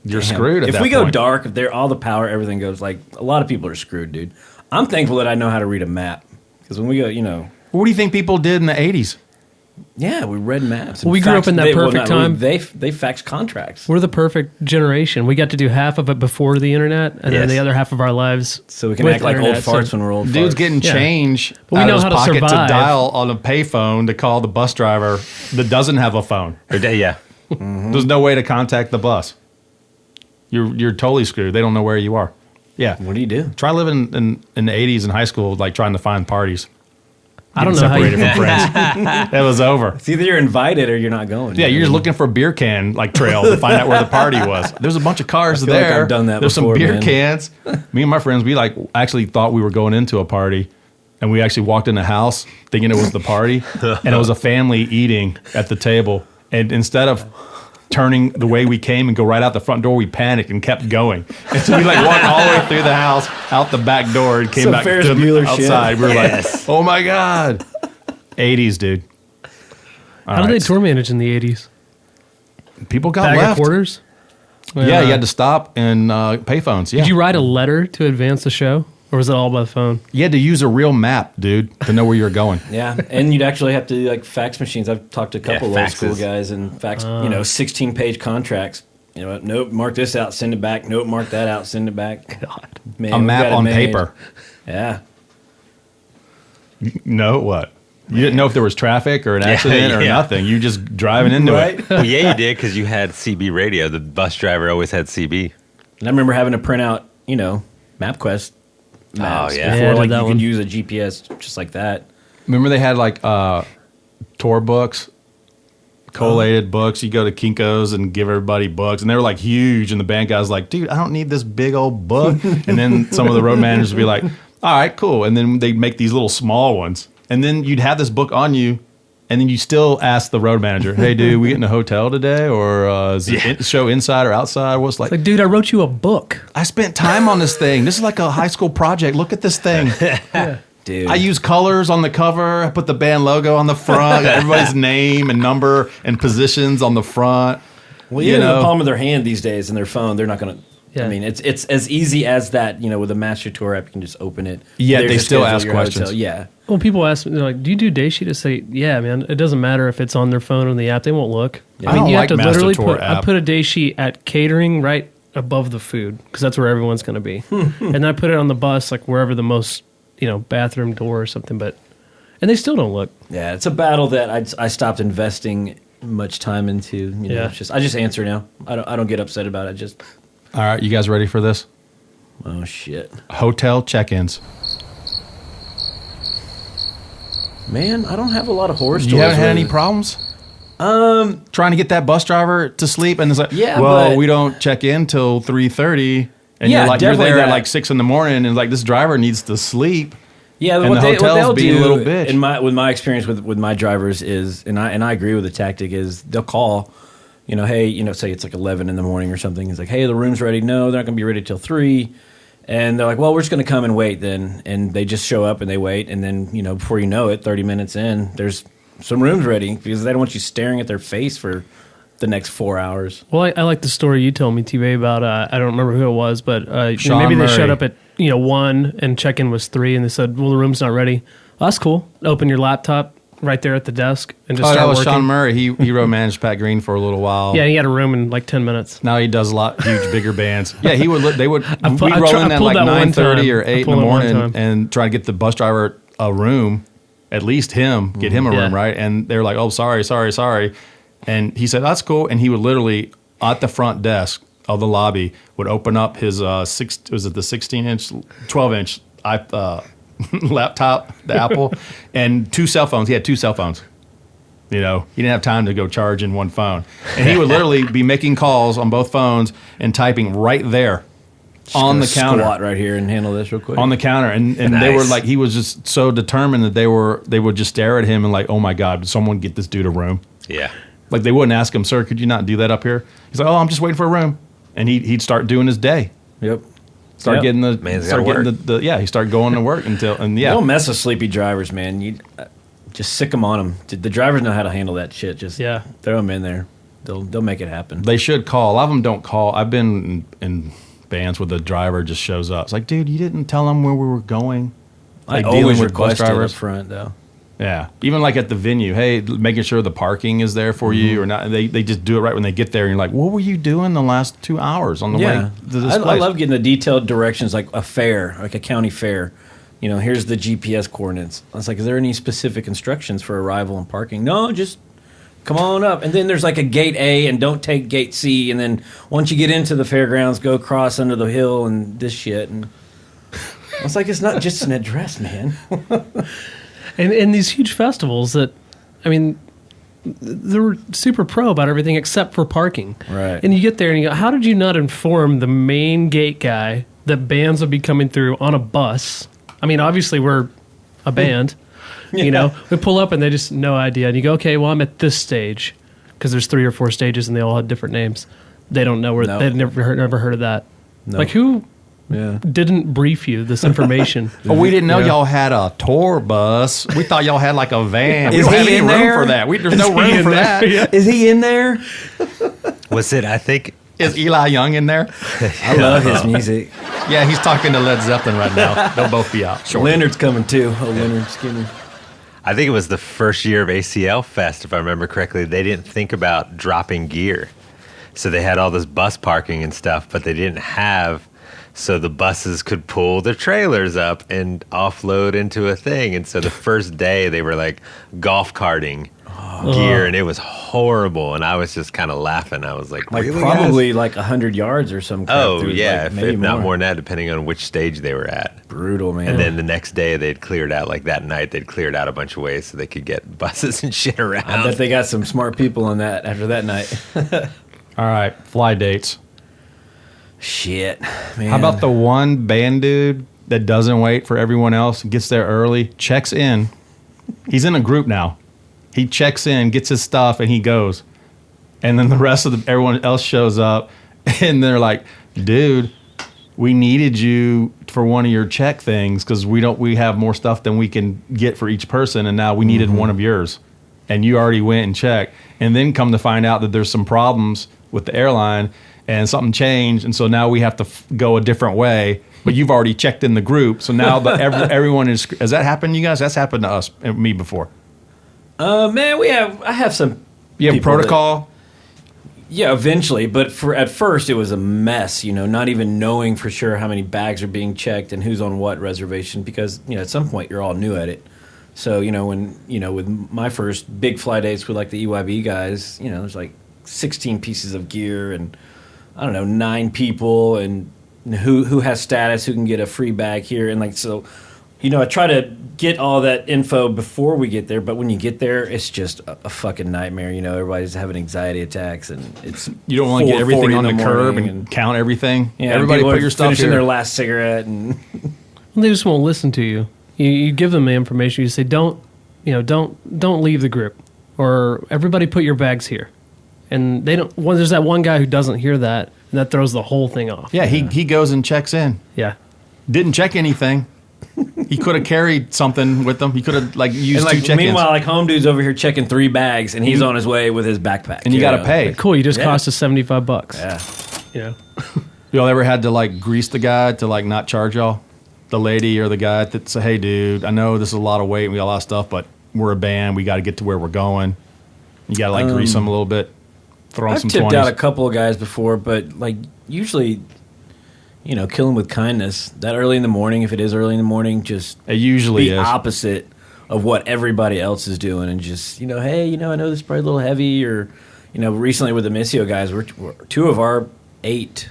You're screwed at If that we go point. dark, if all the power, everything goes, like, a lot of people are screwed, dude. I'm thankful that I know how to read a map. Because when we go, What do you think people did in the 80s? yeah, we read maps. Well, we grew up in that perfect time. They faxed contracts. We're the perfect generation. We got to do half of it before the internet, and then the other half of our lives. So we can with act like old internet, farts so- when we're old Dude's farts. getting change But we out know of his how to pocket survive. to dial on a payphone to call the bus driver that doesn't have a phone. Yeah. There's no way to contact the bus. You're totally screwed. They don't know where you are. Yeah. What do you do? Try living in the 80s in high school, like trying to find parties. I don't know how Separated you. from friends. It was over. It's either you're invited or you're not going. Yeah, you're just looking for a beer can trail to find out where the party was. There's a bunch of cars feel like there. I've done that There's before, some beer man. cans. Me and my friends, we actually thought we were going into a party, and we actually walked in the house thinking it was the party, and it was a family eating at the table. And instead of turning the way we came and go right out the front door, we panicked and kept going. And so we walked all the way through the house, out the back door, and came Some back Ferris to the Bueller shit. outside. We were like, "Oh my god." 80s, dude. How did they tour manage in the 80s? People got Bag left. of quarters? Yeah, you had to stop and payphones. Yeah, Did you write a letter to advance the show? Or was it all by the phone? you had to use a real map, dude, to know where you were going. Yeah, and you'd actually have to do fax machines. I've talked to a couple of old school faxes. guys and fax, 16-page contracts. Nope, mark this out, send it back. Nope, mark that out, send it back. God, man, A we map got it on made. paper. Yeah. No, what? You didn't know if there was traffic or an accident or nothing. You just driving into it. Well, yeah, you did because you had CB radio. The bus driver always had CB. And I remember having to print out, MapQuest maps Oh, yeah. before, Yeah, I did you that could one. use a GPS just like that. Remember they had tour books, collated books. You go to Kinko's and give everybody books, and they were huge. And the band guys like, "Dude, I don't need this big old book." And then some of the road managers would be like, "All right, cool." And then they'd make these little small ones, and then you'd have this book on you, and then you still ask the road manager, "Hey, dude, we getting a hotel today, or is it show inside or outside?" What's Like, dude, I wrote you a book. I spent time on this thing. This is like a high school project. Look at this thing. Dude. I use colors on the cover. I put the band logo on the front. Everybody's name and number and positions on the front. Well, even in the palm of their hand these days in their phone, they're not going to. Yeah. I mean, it's as easy as that. With a Master Tour app, you can just open it. Yeah, There's they your still schedule, ask your questions. hotel. Yeah. Well, people ask me, they're like, do you do day sheet? I say, yeah, man. It doesn't matter if it's on their phone or the app. They won't look. I don't you like have to Master literally Tour put. app. I put a day sheet at catering right above the food because that's where everyone's going to be. And then I put it on the bus, like wherever the most, bathroom door or something. And they still don't look. Yeah, it's a battle that I stopped investing much time into. It's I just answer now. I don't get upset about it. All right, you guys ready for this? Oh shit, hotel check-ins. Man, I don't have a lot of horror stories. You haven't had any problems? Trying to get that bus driver to sleep, and it's like, we don't check in till 3:30, and you're there at like 6 a.m, and like this driver needs to sleep. Yeah, and what they'll do a little bitch. with my experience with my drivers is, and I agree with the tactic is they'll call, hey, say it's like 11 in the morning or something. It's like, hey, the room's ready. No, they're not going to be ready till 3. And they're like, well, we're just going to come and wait then. And they just show up and they wait. And then, before you know it, 30 minutes in, there's some rooms ready because they don't want you staring at their face for the next 4 hours. Well, I like the story you told me, TV, about, I don't remember who it was, but Sean maybe Murray. They showed up at, 1 and check-in was 3 and they said, well, the room's not ready. Well, that's cool. Open your laptop right there at the desk and just start that was working. Sean Murray. He wrote Managed Pat Green for a little while. Yeah, he had a room in like 10 minutes. Now he does a lot huge, bigger bands. Yeah, he would. We'd roll in at pulled like that one 9:30 or time. 8 in the morning and try to get the bus driver a room, at least get him a room, right? And they were like, "Oh, sorry," and he said, "That's cool." And he would literally at the front desk of the lobby would open up his 16-inch, 12-inch laptop, the Apple, and 2 cell phones. He had 2 cell phones. He didn't have time to go charge in one phone. And he would literally be making calls on both phones and typing right there on the counter. Squat right here and handle this real quick. On the counter. And Nice. they were like, he was just so determined that they would just stare at him and like, oh my God, did someone get this dude a room? Yeah. Like they wouldn't ask him, sir, could you not do that up here? He's like, oh, I'm just waiting for a room. And he'd start doing his day. Yep. Start getting the Man's start gotta getting he started going to work Don't mess with sleepy drivers, man. You just sick them on them. The drivers know how to handle that shit. Just throw them in there. They'll make it happen. They should call. A lot of them don't call. I've been in bands where the driver just shows up. It's like, dude, you didn't tell them where we were going. I dealing always with bus request it up drivers. front though. Yeah, even like at the venue, hey, making sure the parking is there for you or not. They just do it right when they get there. And you're like, what were you doing the last 2 hours on the way to this I place? love getting the detailed directions, like a fair, like a county fair. Here's the GPS coordinates. I was like, is there any specific instructions for arrival and parking? No, just come on up. And then there's like a gate A and don't take gate C. And then once you get into the fairgrounds, go across under the hill and this shit. And I was like, it's not just an address, man. And these huge festivals that, they were super pro about everything except for parking. Right. And you get there and you go, how did you not inform the main gate guy that bands would be coming through on a bus? Obviously we're a band, we pull up and they just no idea. And you go, okay, well, I'm at this stage because there's 3 or 4 stages and they all had different names. They don't know where, they'd never heard of that. No. Like who didn't brief you this information? Oh, we didn't know y'all had a tour bus. We thought y'all had like a van. We Is don't have he any in room there? for that. There's no room for that. Yeah. Is he in there? Was it? I think. Is Eli Young in there? I love his music. Yeah, he's talking to Led Zeppelin right now. They'll both be out. Sure. Leonard's coming too. Oh, Leonard Skinner. I think it was the first year of ACL Fest, if I remember correctly. They didn't think about dropping gear, so they had all this bus parking and stuff, but they didn't have. So the buses could pull their trailers up and offload into a thing. And so the first day they were like golf carting gear, and it was horrible. And I was just kind of laughing. I was like, really, probably guys? like 100 yards or some crap. Oh, through, yeah, like, if maybe not more than that, depending on which stage they were at. Brutal, man. And then the next day they'd cleared out, like that night, they'd cleared out a bunch of ways so they could get buses and shit around. I bet they got some smart people on that after that night. All right, fly dates. Shit, man. How about the one band dude that doesn't wait for everyone else, gets there early, checks in. He's in a group now. He checks in, gets his stuff, and he goes. And then the rest of everyone else shows up, and they're like, dude, we needed you for one of your check things because we have more stuff than we can get for each person, and now we needed one of yours. And you already went and checked. And then come to find out that there's some problems with the airline, and something changed, and so now we have to go a different way. But you've already checked in the group, so now everyone is. Has that happened to you guys? That's happened to us and me before. Man, I have some. You have people protocol. Yeah, eventually, but at first it was a mess, not even knowing for sure how many bags are being checked and who's on what reservation, because, at some point you're all new at it. So, when, with my first big fly dates with like the EYB guys, there's like 16 pieces of gear and, I don't know, 9 people and who has status, who can get a free bag here. And like, so, I try to get all that info before we get there, but when you get there, it's just a fucking nightmare. Everybody's having anxiety attacks, and it's you don't want to get everything on the curb and count everything. Yeah, everybody put your stuff finishing here. their last cigarette, and They just won't listen to you. You give them the information. You say, don't leave the group, or everybody put your bags here. And they don't. Well, there's that one guy who doesn't hear that, and that throws the whole thing off. Yeah, he goes and checks in. Yeah. Didn't check anything. He could have carried something with him. He could have used 2 check-ins. Meanwhile, home dude's over here checking 3 bags, and he's on his way with his backpack. And you got to pay. Like, cool, you just cost us $75. Yeah. Y'all ever had to grease the guy to not charge y'all? The lady or the guy that say, "Hey, dude, I know this is a lot of weight and we got a lot of stuff, but we're a band. We got to get to where we're going." You got to grease them a little bit. Throw them some 20s. I've tipped out a couple of guys before, but usually, kill them with kindness. That early in the morning, if it is early in the morning, just it usually be is opposite of what everybody else is doing, and just hey, I know this is probably a little heavy, or recently with the Missio guys, we're 2 of our 8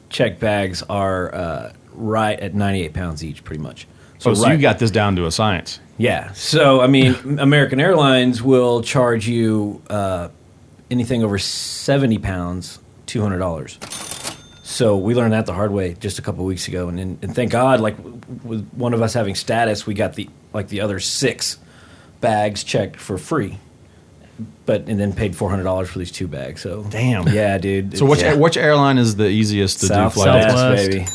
check bags are right at 98 pounds each, pretty much. So you got this down to a science. Yeah. So American Airlines will charge you anything over 70 pounds, $200. So we learned that the hard way just a couple of weeks ago, and thank God, with one of us having status, we got the other 6 bags checked for free, and then paid $400 for these 2 bags. So damn, yeah, dude. So which airline is the easiest to do flights? Southwest, baby.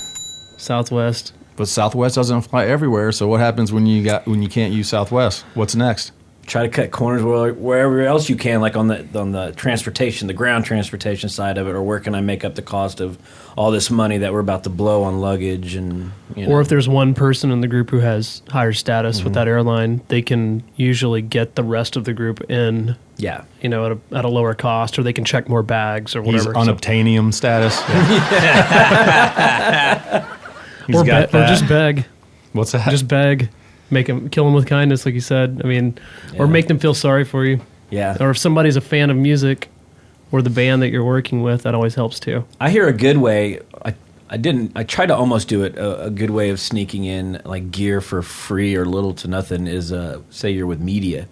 Southwest. But Southwest doesn't fly everywhere. So what happens when you can't use Southwest? What's next? Try to cut corners wherever else you can, like on the transportation, the ground transportation side of it, or where can I make up the cost of all this money that we're about to blow on luggage, and or if there's one person in the group who has higher status with that airline, they can usually get the rest of the group in. Yeah, at a lower cost, or they can check more bags or whatever. He's unobtainium status. Or just beg. What's that? Just beg. Kill them with kindness, like you said. Or make them feel sorry for you. Yeah. Or if somebody's a fan of music or the band that you're working with, that always helps too. I hear a good way. I tried to almost do it. A good way of sneaking in gear for free or little to nothing is say you're with media.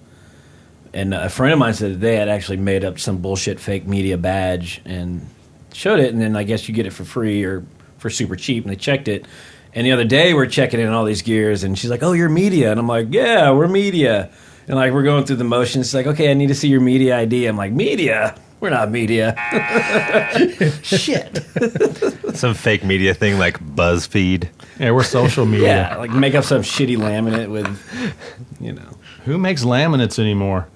And a friend of mine said that they had actually made up some bullshit fake media badge and showed it, and then I guess you get it for free or for super cheap, and they checked it. And the other day we're checking in all these gears, and she's like, "Oh, you're media," and I'm like, "Yeah, we're media." And we're going through the motions. She's like, "Okay, I need to see your media ID." I'm like, "Media? We're not media." Shit. Some fake media thing like BuzzFeed. Yeah, we're social media. Yeah, make up some shitty laminate with, Who makes laminates anymore?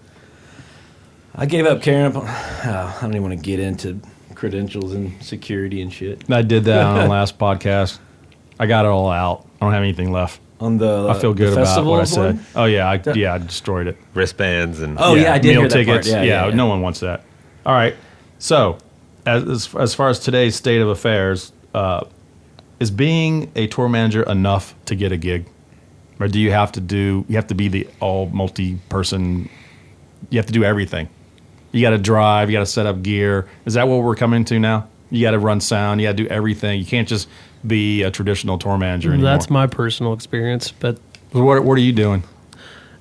I gave up caring. I don't even want to get into credentials and security and shit. I did that on the last podcast. I got it all out. I don't have anything left. On the I feel good about what I said. one? Oh yeah, I destroyed it. Wristbands and Oh yeah, I did meal hear that tickets. part. Yeah, no one wants that. All right. So, as far as today's state of affairs, is being a tour manager enough to get a gig, or do you have to be the all multi-person? You have to do everything. You got to drive. You got to set up gear. Is that what we're coming to now? You got to run sound. You got to do everything. You can't just be a traditional tour manager anymore. That's my personal experience. But what are you doing?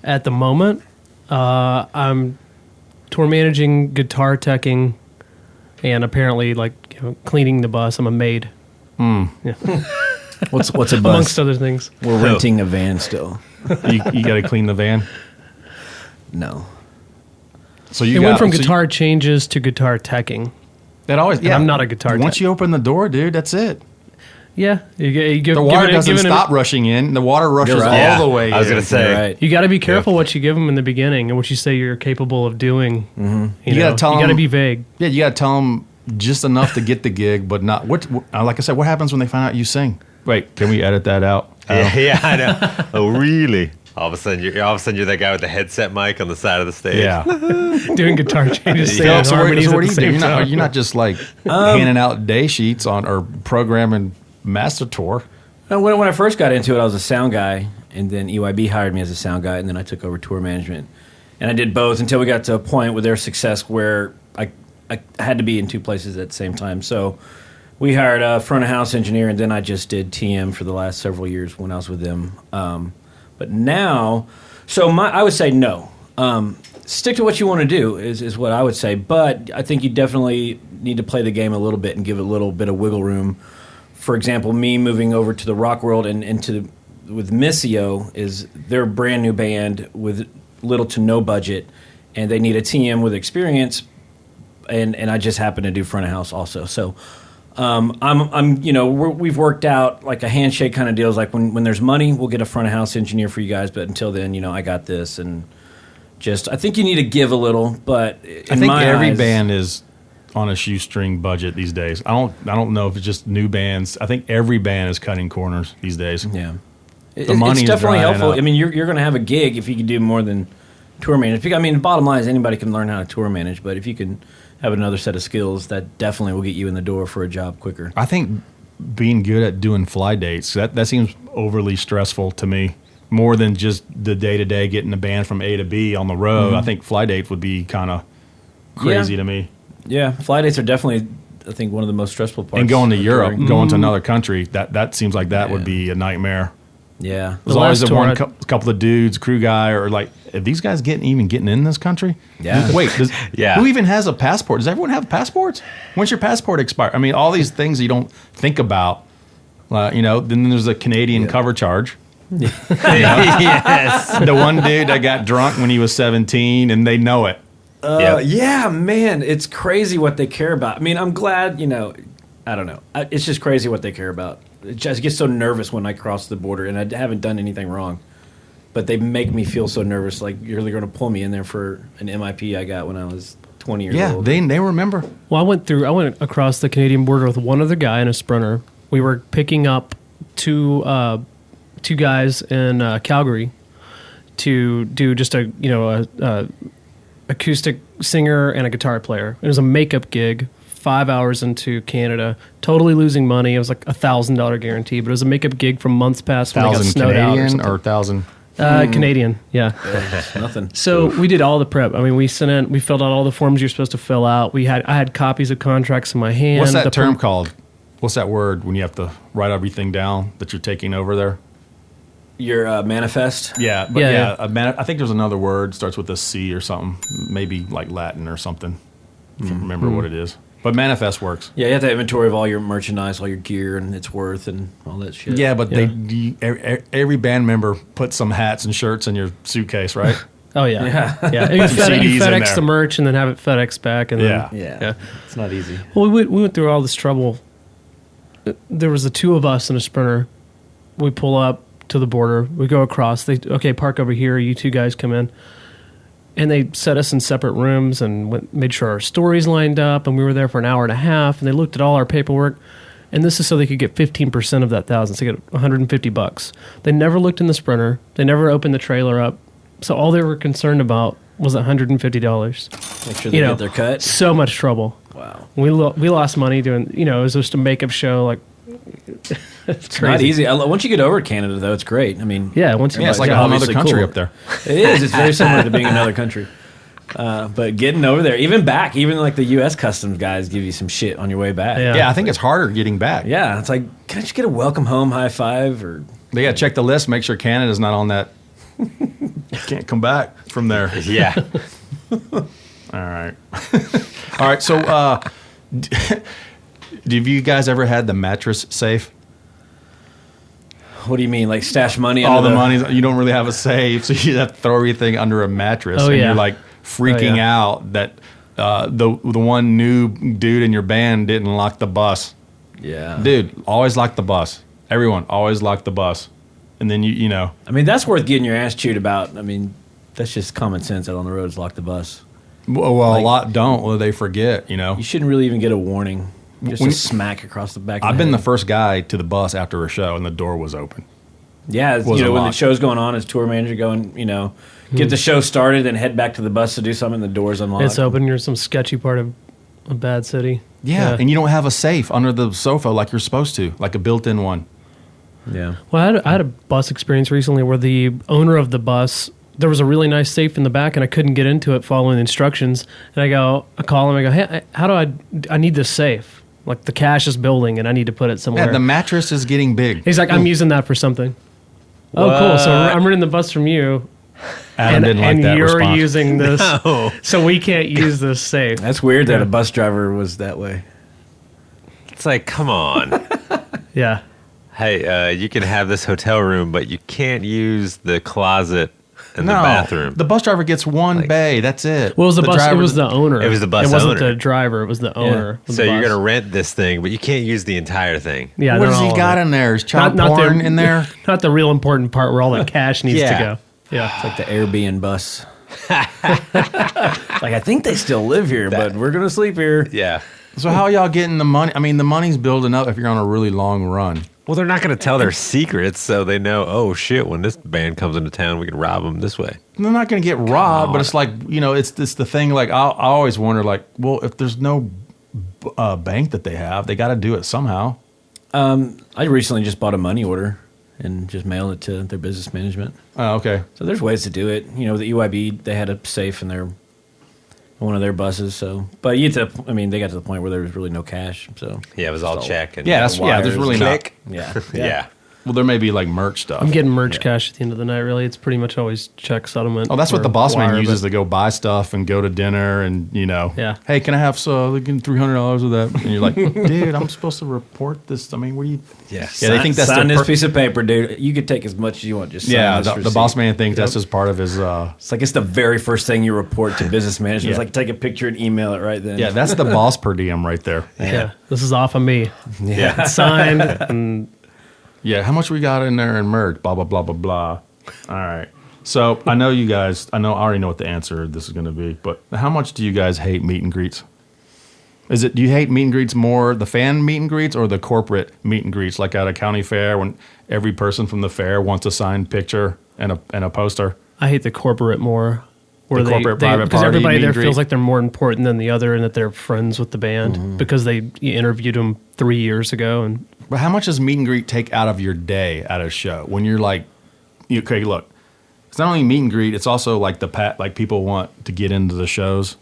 At the moment, I'm tour managing, guitar teching, and apparently cleaning the bus. I'm a maid. Yeah. What's a bus? Amongst other things. We're renting a van still. You got to clean the van. No. So it went from guitar changes to guitar teching. That always. Yeah, I'm not a guitar. Once you open the door, dude, that's it. Yeah, you give, the water doesn't stop rushing in. The water rushes right. all the way in. I was going to say. Right. You got to be careful what you give them in the beginning and what you say you're capable of doing. Mm-hmm. You got to tell them. You got to be vague. Yeah, you got to tell them just enough to get the gig, but not. Like I said, what happens when they find out you sing? Wait, can we edit that out? Yeah, I know. Oh, really? All of a sudden, you're that guy with the headset mic on the side of the stage. Yeah. Doing guitar changes, Yeah, singing so harmonies what at do the you do? same time. You're not just like handing out day sheets on or programming Master Tour. When I first got into it, I was a sound guy, and then EYB hired me as a sound guy, and then I took over tour management. And I did both until we got to a point with their success where I had to be in two places at the same time. So we hired a front of house engineer, and then I just did TM for the last several years when I was with them. But now, I would say no. Stick to what you want to do is what I would say. But I think you definitely need to play the game a little bit and give it a little bit of wiggle room. For example, me moving over to the rock world and with Missio is they're a brand new band with little to no budget, and they need a TM with experience. And I just happen to do front of house also. So we've worked out like a handshake kind of deals. Like when there's money, we'll get a front of house engineer for you guys. But until then, I got this, and I think you need to give a little. But I think every band is on a shoestring budget these days. I don't know if it's just new bands. I think every band is cutting corners these days. Yeah, the money it's definitely is helpful. up. I mean, you're going to have a gig if you can do more than tour manage. I mean, the bottom line is anybody can learn how to tour manage, but if you can have another set of skills, that definitely will get you in the door for a job quicker. I think being good at doing fly dates, that seems overly stressful to me. More than just the day-to-day getting the band from A to B on the road. Mm-hmm. I think fly dates would be kind of crazy to me. Yeah, fly dates are definitely, I think, one of the most stressful parts. And going to Europe, touring. going to another country, that seems like that would Yeah. be a nightmare. Yeah. There's always the one couple of dudes, crew guy, or like, are these guys getting in this country? Yeah. Wait, Yeah. who even has a passport? Does everyone have passports? When's your passport expire? I mean, all these things you don't think about. Then there's a Canadian cover charge. Yes. The one dude that got drunk when he was 17, and they know it. Yep. Yeah, man, it's crazy what they care about. I mean, I'm glad, I don't know. It's just crazy what they care about. I just get so nervous when I cross the border, and I haven't done anything wrong. But they make me feel so nervous, like you're really going to pull me in there for an MIP I got when I was 20 years Yeah, old. they remember. Well, I went across the Canadian border with one other guy and a sprinter. We were picking up two guys in Calgary to do just a acoustic singer and a guitar player. It was a makeup gig. 5 hours into Canada, totally losing money. It was like $1,000 guarantee, but it was a makeup gig from months past when it got 1,000 snowed out. Canadian or 1,000? Canadian, yeah. Nothing. So we did all the prep. I mean, we filled out all the forms you're supposed to fill out. I had copies of contracts in my hand. What's that term called? What's that word when you have to write everything down that you're taking over there? Your manifest? Yeah, but Yeah. I think there's another word starts with a C or something, maybe like Latin or something. I don't remember what it is. But manifest works. Yeah, you have to have inventory of all your merchandise, all your gear, and its worth, and all that shit. Yeah, but every band member puts some hats and shirts in your suitcase, right? Oh yeah, Yeah. yeah. You Some CDs in FedEx there. the merch and then have it FedEx back, and Yeah. then Yeah. It's not easy. Well, we went through all this trouble. There was the two of us in a sprinter. We pull up to the border. We go across. Park over here. You two guys come in. And they set us in separate rooms and made sure our stories lined up. And we were there for an hour and a half. And they looked at all our paperwork. And this is so they could get 15% of that $1,000. So they get $150. They never looked in the sprinter. They never opened the trailer up. So all they were concerned about was $150. Make sure they get their cut. So much trouble. Wow. We lost money doing, it was just a makeup show. Like, it's Not crazy. easy. Once you get over to Canada, though, it's great. I mean, Yeah, once you Yeah, it's like a whole other obviously country cool. up there. It is. It's very similar to being another country. But getting over there, even like the U.S. customs guys give you some shit on your way back. Yeah. Yeah, I think it's harder getting back. Yeah, it's like, can I just get a welcome home high five? Or They got to check the list, make sure Canada's not on that. Can't come back from there. Yeah. All right. All right. So, have you guys ever had the mattress safe? what do you mean, like stash money? All under the money, you don't really have a safe, so you have to throw everything under a mattress. Oh, and yeah. you're like freaking out that the one new dude in your band didn't lock the bus. Yeah, Dude, always lock the bus. Everyone, always lock the bus. And then you know. I mean, that's worth getting your ass chewed about. I mean, that's just common sense out on the roads. Lock the bus. Well, a lot don't, or they forget, you know. You shouldn't really even get a warning. Just When- a smack across the back. I've of been the head. first guy to the bus after a show, and the door was open. Yeah, was you know, a when the mock. show's going on, as tour manager going, you know, get the show started and head back to the bus to do something, the door's unlocked. It's open. You're some sketchy part of a bad city. Yeah, and you don't have a safe under the sofa like you're supposed to, like a built-in one. Yeah. Well, I had a bus experience recently where the owner of the bus, there was a really nice safe in the back, and I couldn't get into it following the instructions. And I call him, I go, hey, how do I need this safe? Like, the cash is building, and I need to put it somewhere. Yeah, the mattress is getting big. He's like, I'm using that for something. Oh, cool. So I'm renting the bus from you. Adam didn't like that you're response. using this, so we can't use this safe. That's weird that a bus driver was that way. It's like, come on. Yeah. Hey, you can have this hotel room, but you can't use the closet and the bathroom. The bus driver gets one bay. That's it. Well, it was the bus. driver- It was the owner. It was the bus It wasn't owner. the driver. It was the owner. of So the you're bus. going to rent this thing, but you can't use the entire thing. Yeah. What not has he all of got it. in there? Is child Not porn the- in there? Not the real important part where all the cash needs to Yeah. go. Yeah. It's like the Airbnb bus. Like, I think they still live here, but we're going to sleep here. Yeah. So how y'all getting the money? I mean, the money's building up if you're on a really long run. Well, they're not going to tell their secrets, so they know, oh, shit, when this band comes into town, we can rob them this way. They're not going to get robbed, but it's like, you know, it's the thing. Like, I always wonder, like, well, if there's no bank that they have, they got to do it somehow. I recently just bought a money order and just mailed it to their business management. Oh, okay. So there's ways to do it. You know, the EYB, they had a safe in their one of their buses. So, but they got to the point where there was really no cash. So Yeah, it was all check. And Yeah, there's really click. yeah, Yeah. Well, there may be like merch stuff. I'm getting merch cash at the end of the night. Really, it's pretty much always check settlement. Oh, that's what or the boss man wire, uses but- to go buy stuff and go to dinner and, you know, Yeah. hey, can I have $300 of that? And you're like, dude, I'm supposed to report this. I mean, what do you? Yeah. Yeah, they think that's sign their this piece of paper, dude. You could take as much as you want. Just sign Yeah, this the receipt. boss man thinks that's just part of his. It's like it's the very first thing you report to business management. Yeah. It's like take a picture and email it right then. Yeah, that's the boss per diem right there. Yeah. This is off of me. Yeah. It's signed. And Yeah, how much we got in there in merch? Blah blah blah blah blah. All right. So I know you guys. I already know what the answer this is going to be. But how much do you guys hate meet and greets? Do you hate meet and greets more, the fan meet and greets, or the corporate meet and greets, like at a county fair when every person from the fair wants a signed picture and a poster? I hate the corporate more. The corporate private because party everybody meet there and greet. feels like they're more important than the other, and that they're friends with the band because you interviewed them 3 years ago. And But how much does meet and greet take out of your day at a show when you're like, okay, look, it's not only meet and greet, it's also like like people want to get into the shows.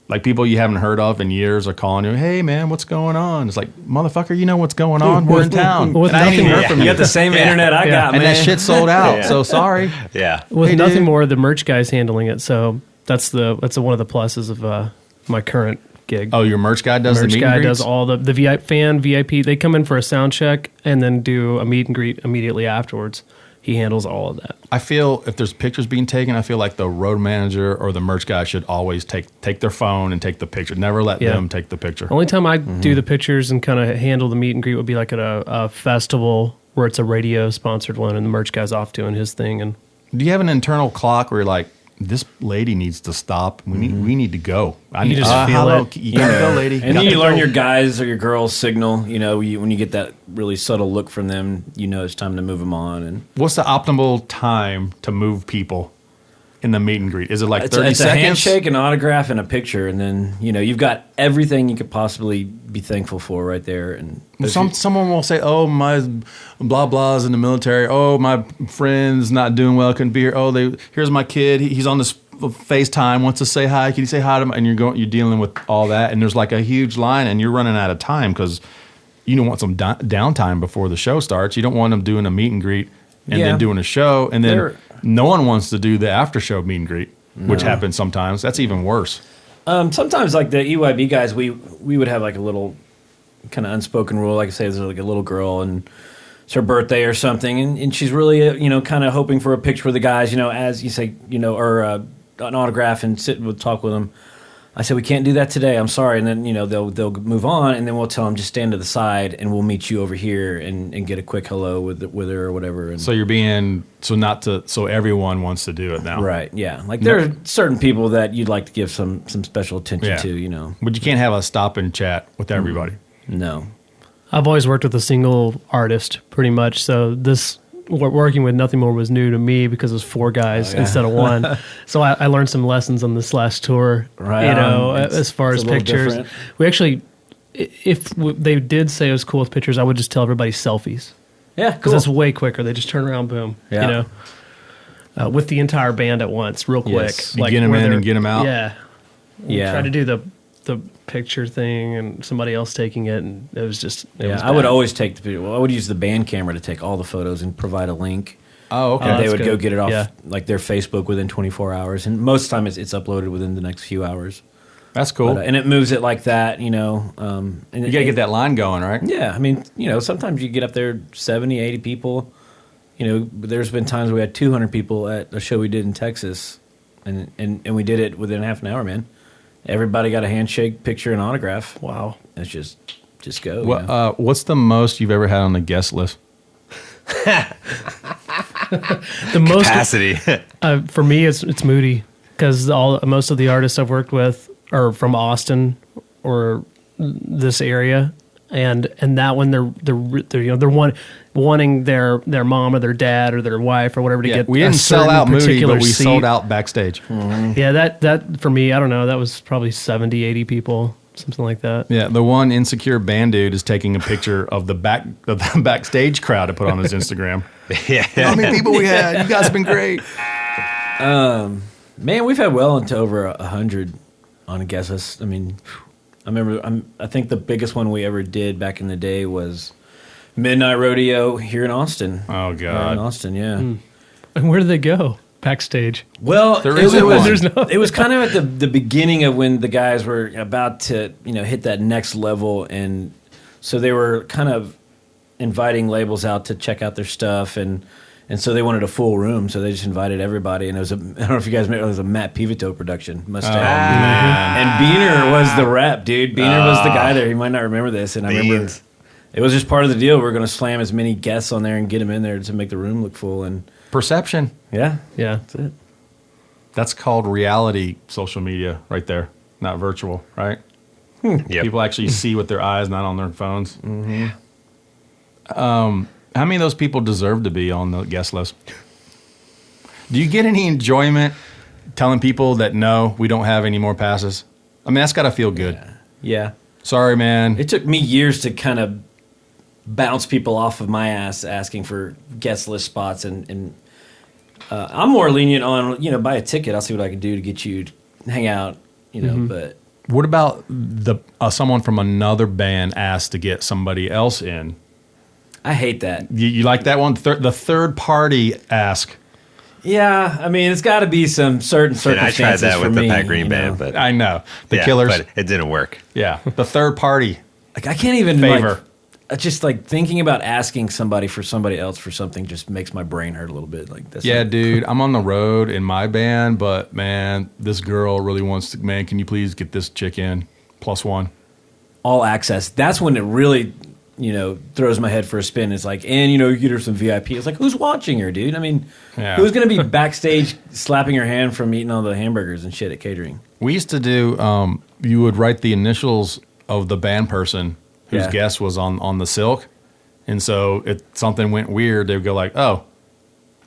Like people you haven't heard of in years are calling you, hey man, what's going on? It's like, motherfucker, you know what's going on? We're in town. With And I ain't even nothing- heard from You you. got the same internet I got, And man. that shit sold out. So sorry. Yeah. with Hey, nothing dude. more, the merch guy's handling it. So that's one of the pluses of my current gig. Oh, your merch guy does merch the meet guy and greets? does all the VIP. They come in for a sound check and then do a meet and greet immediately afterwards. He handles all of that. I feel if there's pictures being taken, I feel like the road manager or the merch guy should always take their phone and take the picture. Never let Yeah. them take the picture. Only time I do the pictures and kind of handle the meet and greet would be like at a festival where it's a radio sponsored one and the merch guy's off doing his thing. And Do you have an internal clock where you're like, this lady needs to stop. We need to go. I You need just feel hello, it. You gotta go, lady. And then Got you to learn go. your guys or your girls' signal. You know, when you get that really subtle look from them, you know it's time to move them on. And What's the optimal time to move people in the meet and greet? Is it like it's 30 a seconds? handshake, an autograph, and a picture, and then you've got everything you could possibly be thankful for right there. And Someone will say, "Oh, my blah blah's in the military. Oh, my friend's not doing well. Couldn't be here. Oh, here's my kid. He's on this FaceTime. Wants to say hi. Can you say hi to him?" And you're dealing with all that, and there's like a huge line, and you're running out of time because you don't want some downtime before the show starts. You don't want them doing a meet and greet and Yeah. then doing a show, and then They're- no one wants to do the after show meet and greet, which happens sometimes. That's even worse. sometimes, like the EYB guys, we would have like a little kind of unspoken rule. Like I say, there's like a little girl and it's her birthday or something, and she's really kind of hoping for a picture with the guys, as you say, or an autograph and sit and talk with them. I said, we can't do that today. I'm sorry. And then, they'll move on, and then we'll tell them, just stand to the side, and we'll meet you over here and get a quick hello with her or whatever. And So you're being so everyone wants to do it now, right, yeah. Like there are certain people that you'd like to give some special attention Yeah. to, But you can't have a stop and chat with everybody. No. I've always worked with a single artist pretty much. So this working with Nothing More was new to me because it was 4 guys instead of 1. So I learned some lessons on this last tour. Right. You know, as far as a little pictures, different. we actually, they did say it was cool with pictures, I would just tell everybody selfies Yeah, because cool. that's way quicker. They just turn around, boom. Yeah. You know, with the entire band at once, real quick. Yes. You get 'em where in they're- and get 'em out. Yeah. Yeah. Try to do the picture thing and somebody else taking it, and it was just it was I would bad. always take the video. Well, I would use the band camera to take all the photos and provide a link. Oh, okay. And they that's would go good. get it off Yeah. like their Facebook within 24 hours. And most of the time it's uploaded within the next few hours. That's cool. But, and it moves it like that, you know. And you got to get that line going, right? Yeah, I mean, you know, sometimes you get up there 70, 80 people. You know, there's been times we had 200 people at a show we did in Texas. And we did it within half an hour, man. Everybody got a handshake, picture, and autograph. Wow. It's just go. What, you know? what's the most you've ever had on the guest list? The most Capacity. for me, it's Moody because most of the artists I've worked with are from Austin or this area, and that one they're you know wanting their mom or their dad or their wife or whatever to get. We a didn't sell certain out Moody, particular but we seat. sold out backstage. Yeah, that for me, I don't know. That was probably 70, 80 people, something like that. Yeah, the one insecure band dude is taking a picture of the backstage crowd to put on his Instagram. Yeah. How many people we had? You guys have been great. Man, we've had well into over 100 on a guest list. I mean, I think the biggest one we ever did back in the day was Midnight Rodeo here in Austin. Oh, Here God. in Austin, yeah. And where did they go? Backstage. Well, There it isn't was, one. There's no- it was kind of at the beginning of when the guys were about to, you know, hit that next level, and so they were kind of inviting labels out to check out their stuff, and so they wanted a full room, so they just invited everybody, and it was I don't know if you guys remember, it was a Matt Pivito production. Must have. And Beaner was the rep, dude. Beaner was the guy there. He might not remember this, and I remember Beans. it was just part of the deal. We were going to slam as many guests on there and get them in there to make the room look full, and Perception. yeah, Yeah. that's it. That's called reality social media right there, not virtual, right? Yep. People actually see with their eyes, not on their phones. Mm-hmm. How many of those people deserve to be on the guest list? Do you get any enjoyment telling people that no, we don't have any more passes? I mean, that's got to feel good. Yeah. Sorry, man. It took me years to kind of bounce people off of my ass asking for guest list spots, and I'm more lenient on, you know, buy a ticket. I'll see what I can do to get you to hang out, you know, but What about someone from another band asked to get somebody else in? I hate that. You like that one? The third party ask. Yeah, I mean, it's got to be some certain And I circumstances tried that for with the me, Pat Green you know? band, but I know. The yeah, Killers. but it didn't work. Yeah. The third party. Like, I can't even Favor. just like thinking about asking somebody for somebody else for something just makes my brain hurt a little bit. Like that's Yeah, dude, I'm on the road in my band, but man, this girl really wants to, man, can you please get this chick in? +1. all access. That's when it really, you know, throws my head for a spin. It's like, and you know, you get her some VIP. It's like, who's watching her, dude? I mean, Yeah. who's going to be backstage slapping her hand from eating all the hamburgers and shit at catering? We used to do, you would write the initials of the band person whose Yeah. guest was on the silk. And so if something went weird, they would go like, oh,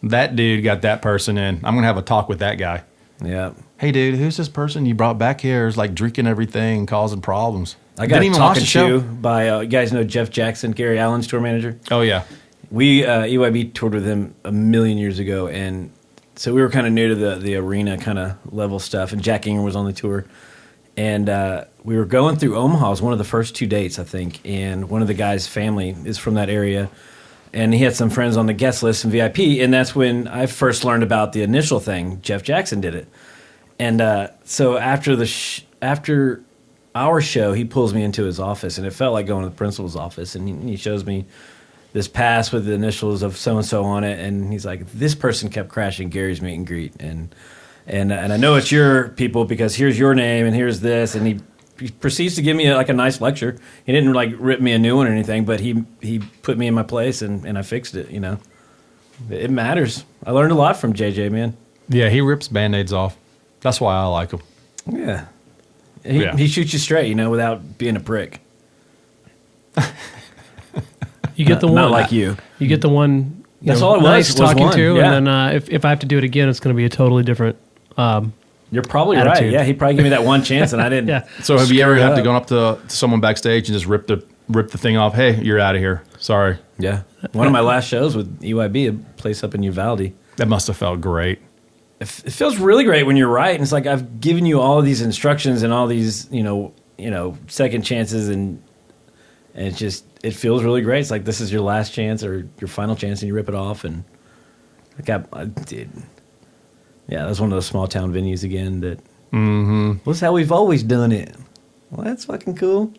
that dude got that person in. I'm going to have a talk with that guy. Yeah. Hey, dude, who's this person you brought back here is like drinking everything, causing problems? I got Didn't even watch talking the show. to by, you guys know Jeff Jackson, Gary Allen's tour manager? Oh, yeah. We, EYB toured with him a million years ago, and so we were kind of new to the arena kind of level stuff, and Jack Inger was on the tour. And we were going through Omaha. It was one of the first 2 dates, I think, and one of the guys' family is from that area, and he had some friends on the guest list and VIP, and that's when I first learned about the initial thing. Jeff Jackson did it. And so after after our show, he pulls me into his office, and it felt like going to the principal's office, and he shows me this pass with the initials of so-and-so on it, and he's like, this person kept crashing Gary's meet and greet, and I know it's your people because here's your name and here's this, and he proceeds to give me a nice lecture. He didn't like rip me a new one or anything, but he put me in my place, and I fixed it, you know. It matters. I learned a lot from JJ, man. Yeah, he rips Band-Aids off. That's why I like him. Yeah. Yeah. He shoots you straight, you know, without being a prick. You get the one Not like you. You get the one That's all it was, nice was talking one, to, yeah. and then if I have to do it again, it's going to be a totally different. You're probably right. Attitude. Yeah, he probably gave me that one chance, and I didn't. Yeah. So have you ever Screw it had to up. go up to someone backstage and just rip the thing off? Hey, you're out of here. Sorry. Yeah. One of my last shows with EYB, a place up in Uvalde. That must have felt great. It feels really great when you're right. And it's like I've given you all of these instructions and all these, second chances, and it feels really great. It's like this is your last chance or your final chance, and you rip it off. And I did. Yeah, that's one of those small town venues again. That well, that's how we've always done it. Well, that's fucking cool.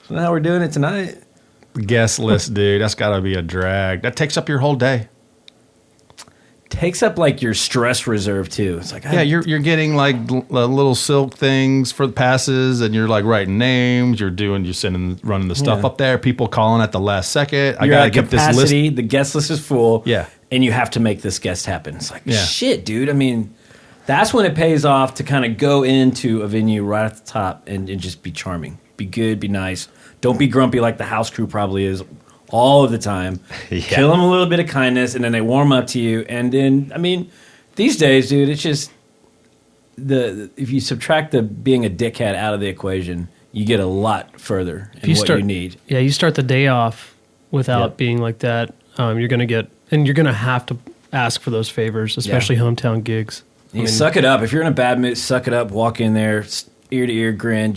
So now we're doing it tonight. Guest list, dude. That's got to be a drag. That takes up your whole day. Takes up like your stress reserve too. It's like You're getting like little silk things for the passes, and you're like writing names. You're running the stuff up there. People calling at the last second. I You're gotta at get this list. capacity. The guest list is full. Yeah. And you have to make this guest happen. It's like, Yeah. shit, dude. I mean, that's when it pays off to kind of go into a venue right at the top and just be charming. Be good, be nice. Don't be grumpy like the house crew probably is all of the time. Yeah. Kill them a little bit of kindness, and then they warm up to you. And then, I mean, these days, dude, it's just if you subtract the being a dickhead out of the equation, you get a lot further in what you need. Yeah, you start the day off without being like that. You're going to have to ask for those favors, especially hometown gigs. You suck it up. If you're in a bad mood, suck it up. Walk in there, ear to ear grin,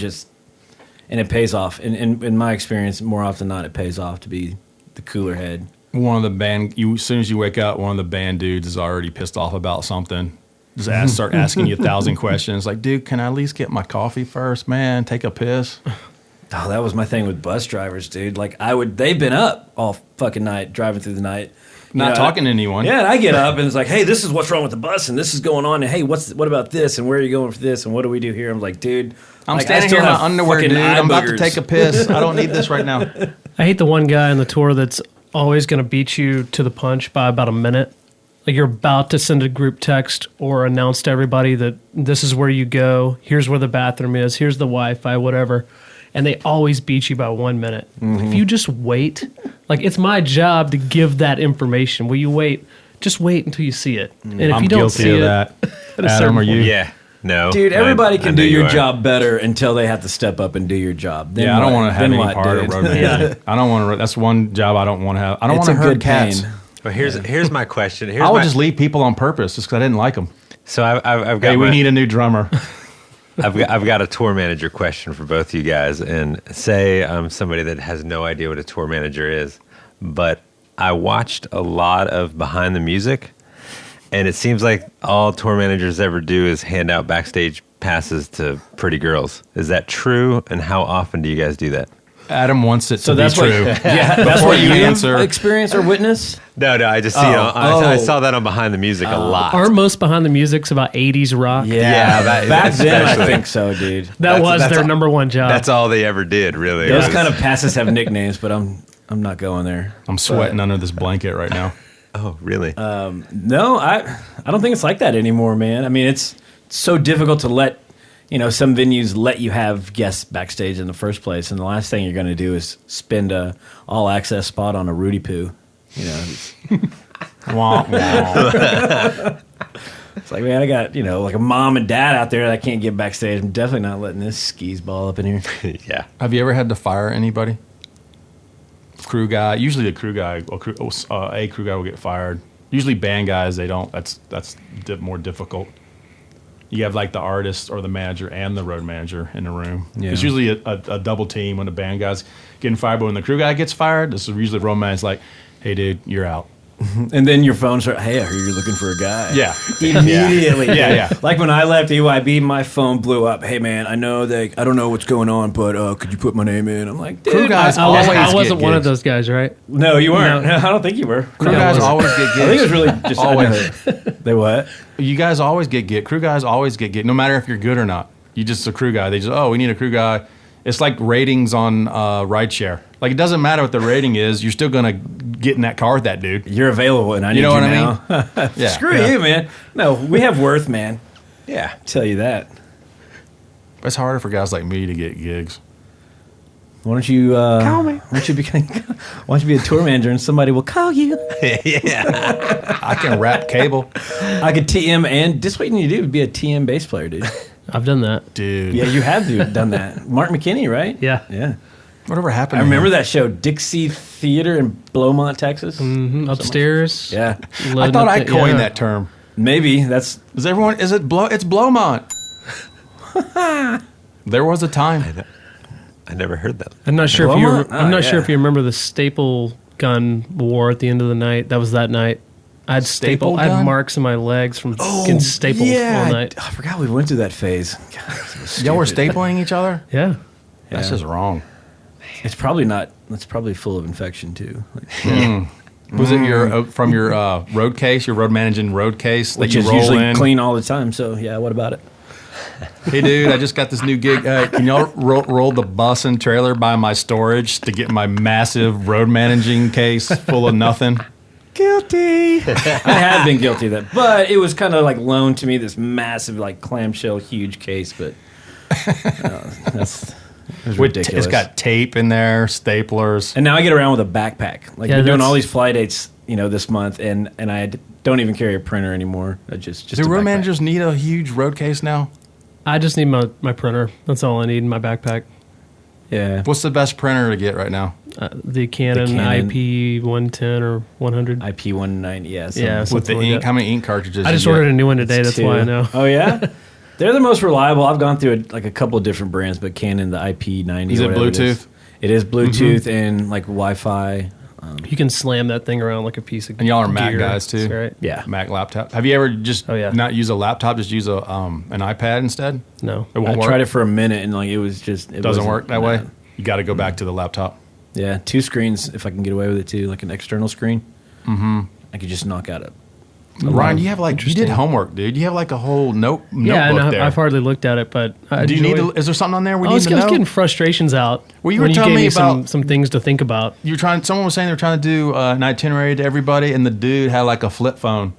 and it pays off. In my experience, more often than not, it pays off to be the cooler head. One of the band, as soon as you wake up, one of the band dudes is already pissed off about something. Just start asking you 1,000 questions. Like, dude, can I at least get my coffee first, man? Take a piss. Oh, that was my thing with bus drivers, dude. Like they've been up all fucking night, driving through the night. Not talking to anyone. Yeah, and I get up and it's like, hey, this is what's wrong with the bus, and this is going on, and hey, what about this, and where are you going for this, and what do we do here? I'm like, dude, I'm like, standing I still here in my have underwear, fucking dude. I'm about to eye take a boogers. piss. I don't need this right now. I hate the one guy on the tour that's always going to beat you to the punch by about a minute. Like you're about to send a group text or announce to everybody that this is where you go, here's where the bathroom is, here's the Wi-Fi, whatever. And they always beat you by 1 minute. If you just wait, like it's my job to give that information. Will you wait? Just wait until you see it. And if I'm you don't guilty see of it, that. at a Adam, certain are you? point- Yeah. No. Dude, everybody I can know do you your are. job better until they have to step up and do your job. Then Yeah, I don't what? want to have Then any what, part dude? of road managing. I don't want to. That's one job I don't want to have. I don't It's want to a hurt good cats. pain. Well, here's my question. I would just leave people on purpose just because I didn't like them. So I've got Hey, we need a new drummer. I've got a tour manager question for both you guys. And say I'm somebody that has no idea what a tour manager is, but I watched a lot of Behind the Music, and it seems like all tour managers ever do is hand out backstage passes to pretty girls. Is that true? And how often do you guys do that? Adam wants it So to that's be what, true. yeah, that's Before what you you answer. experience or witness. No, I just I saw that on Behind the Music a lot. Our most behind the music's about 80s rock. Yeah, that- back then I especially. think so, dude. That was That's their all- number one job. That's all they ever did, really. Those was- kind of passes have nicknames, but I'm not going there. I'm sweating under this blanket right now. Oh, really? No, I don't think it's like that anymore, man. I mean, it's so difficult to let some venues let you have guests backstage in the first place, and the last thing you're going to do is spend a all access spot on a Rudy Poo. It's Wah, wah. like, man, I got like a mom and dad out there that can't get backstage. I'm definitely not letting this skis ball up in here. Yeah. Have you ever had to fire anybody? Crew guy. Usually a crew guy will get fired. Usually band guys, they don't. That's more difficult. You have like the artist or the manager and the road manager in the room. Yeah. It's usually a double team when the band guy's getting fired, but when the crew guy gets fired, this is usually road manager's like, hey, dude, you're out. And then your phone starts, hey, I heard you're looking for a guy. Yeah. Immediately. Yeah. Like when I left EYB, my phone blew up. Hey, man, I don't know what's going on, but could you put my name in? I'm like, dude. Crew guys I always wasn't get one of gigs. those guys, right? No, you weren't. No. I don't think you were. Crew Yeah, guys I always get gigs. I think it was really just Always. They what? You guys always get gigs. Crew guys always get gigs, no matter if you're good or not. You just a crew guy. They just, we need a crew guy. It's like ratings on rideshare. Like, it doesn't matter what the rating is. You're still going to get in that car with that dude. You're available, and I need You know what now. I mean? Yeah. Screw Yeah. you, man. No, we have worth, man. Yeah. Tell you that. It's harder for guys like me to get gigs. Why don't you call me? Why don't you be a tour manager and somebody will call you? Yeah. I can wrap cable. I could TM and just what you need to do would be a TM bass player, dude. I've done that. Dude. Yeah, you have done that. Mark McKinney, right? Yeah. Yeah. Whatever happened I to remember him? that show, Dixie Theater in Blowmont, Texas. Upstairs. Yeah. I thought I coined that term. Maybe that's It's Blowmont. There was a time. I never heard that. I'm not sure Blowmont? if you. I'm not sure yeah. if you remember the staple gun war at the end of the night. That was that night. I had Staple I had gun? marks in my legs from getting stapled all night. I forgot we went through that phase. God, so Y'all were stupid. stapling each other? Yeah. That's just wrong. It's probably not. It's probably full of infection too. Was it your from your road case, your road managing road case that Which you is roll usually in? clean all the time. So yeah, what about it? Hey, dude, I just got this new gig. Can y'all roll the bus and trailer by my storage to get my massive road managing case full of nothing? Guilty. I have been guilty of that, but it was kind of like loaned to me this massive, like clamshell, huge case. But that's it was ridiculous. It's got tape in there, staplers. And now I get around with a backpack. Like Yeah, we're doing that's- all these fly dates, this month, and don't even carry a printer anymore. Just Do a road backpack. managers need a huge road case now? I just need my printer. That's all I need in my backpack. Yeah, What's the best printer to get right now? The Canon Canon. IP 110 or 100. IP 190. Yeah, Yeah, With something the like ink, that. how many ink cartridges? I just you ordered a get? new one today. That's why I know. Oh yeah, they're the most reliable. I've gone through a couple of different brands, but Canon, the IP 90. Is it whatever Bluetooth? It is Bluetooth and like Wi-Fi. You can slam that thing around like a piece of And y'all are Mac gear. guys too, That's right? Yeah. Mac laptop. Have you ever just Oh, yeah. not use a laptop, just use a an iPad instead? No. It won't I work. tried it for a minute and like it was just it Doesn't wasn't- work that no. way. You got to go back to the laptop. Yeah, 2 screens if I can get away with it too, like an external screen. Mm-hmm. I could just knock out a. Ryan, you have you did Interesting. homework, dude. You have like a whole notebook Yeah, and there. I've hardly looked at it, but I Do you need enjoy- to, is there something on there we I need was, to I was know? getting frustrations out. Well, you were when telling gave me some about- things to think about. You were trying. Someone was saying they were trying to do an itinerary to everybody, and the dude had like a flip phone.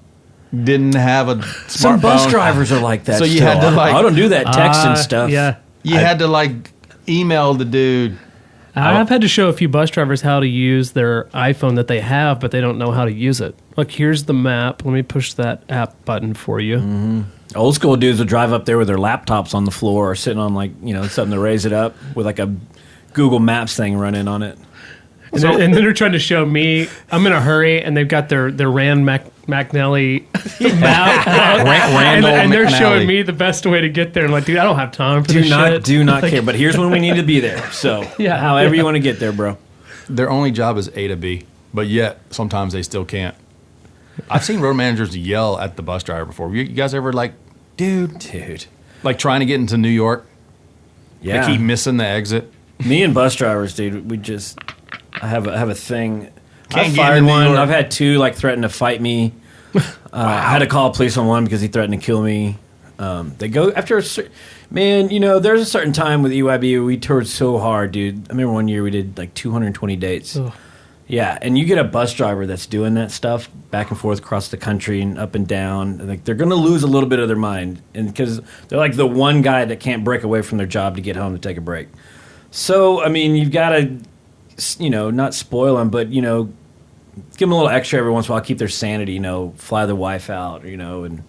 Didn't have a smartphone. Some bus drivers are like that. So you still. had to, like- I don't do that text and stuff. Yeah. You had to like email the dude. I've had to show a few bus drivers how to use their iPhone that they have, but they don't know how to use it. Look, here's the map. Let me push that app button for you. Old school dudes would drive up there with their laptops on the floor or sitting on like something to raise it up with like a Google Maps thing running on it. And then they're trying to show me I'm in a hurry, and they've got their Rand McNally map out, Randall and they're McNally. showing me the best way to get there. I'm like, dude, I don't have time for this shit. Do not care. But here's when we need to be there. So Yeah. however you want to get there, bro. Their only job is A to B, but yet sometimes they still can't. I've seen road managers yell at the bus driver before. You guys ever like, dude, like trying to get into New York? Yeah. They keep missing the exit. Me and bus drivers, dude, I have a thing. Can't I get fired into New one. York. I've had 2 like threaten to fight me. I had to call police on one because he threatened to kill me. They go after man. There's a certain time with EYB we toured so hard, dude. I remember one year we did like 220 dates. Ugh. Yeah, and you get a bus driver that's doing that stuff back and forth across the country and up and down. And like they're going to lose a little bit of their mind, and because they're like the one guy that can't break away from their job to get home to take a break. So I mean, you've got to, not spoil them, but give them a little extra every once in a while, keep their sanity. Fly their wife out, and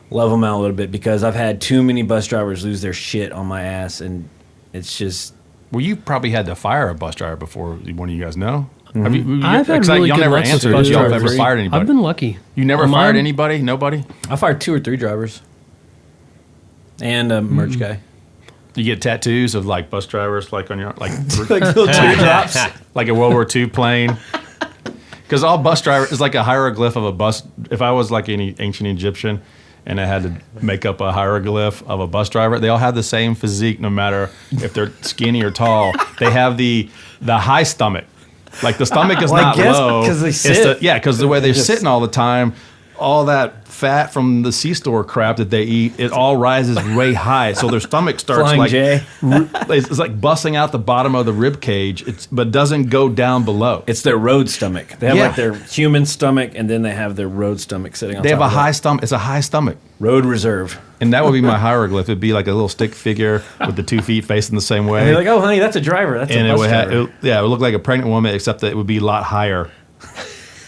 love them out a little bit because I've had too many bus drivers lose their shit on my ass, and it's just. Well, you probably had to fire a bus driver before one of you guys know. Have you, I've had like, really y'all good never luck with answered bus if y'all have drivers. ever fired anybody. I've been lucky. You never On fired mine? anybody? Nobody? I fired 2 or 3 drivers, and a merch guy. You get tattoos of like bus drivers, like on your like Little teardrops. like a World War II plane. Because all bus drivers is like a hieroglyph of a bus. If I was like any ancient Egyptian and I had to make up a hieroglyph of a bus driver, they all have the same physique, no matter if they're skinny or tall. They have the high stomach. Like the stomach is Well, I not guess low. because they It's sit. because the way they're Just- sitting all the time, all that fat from the C-store crap that they eat, it all rises way high. So their stomach starts Flying like J. it's like busting out the bottom of the rib cage, but doesn't go down below. It's their road stomach. They have Yeah. like their human stomach, and then they have their road stomach sitting on They top have a of high that. stomach. It's a high stomach. Road reserve. And that would be my hieroglyph. It'd be like a little stick figure with the 2 feet facing the same way. And you're like, oh, honey, that's a driver. That's and a it bus would driver. it would look like a pregnant woman, except that it would be a lot higher.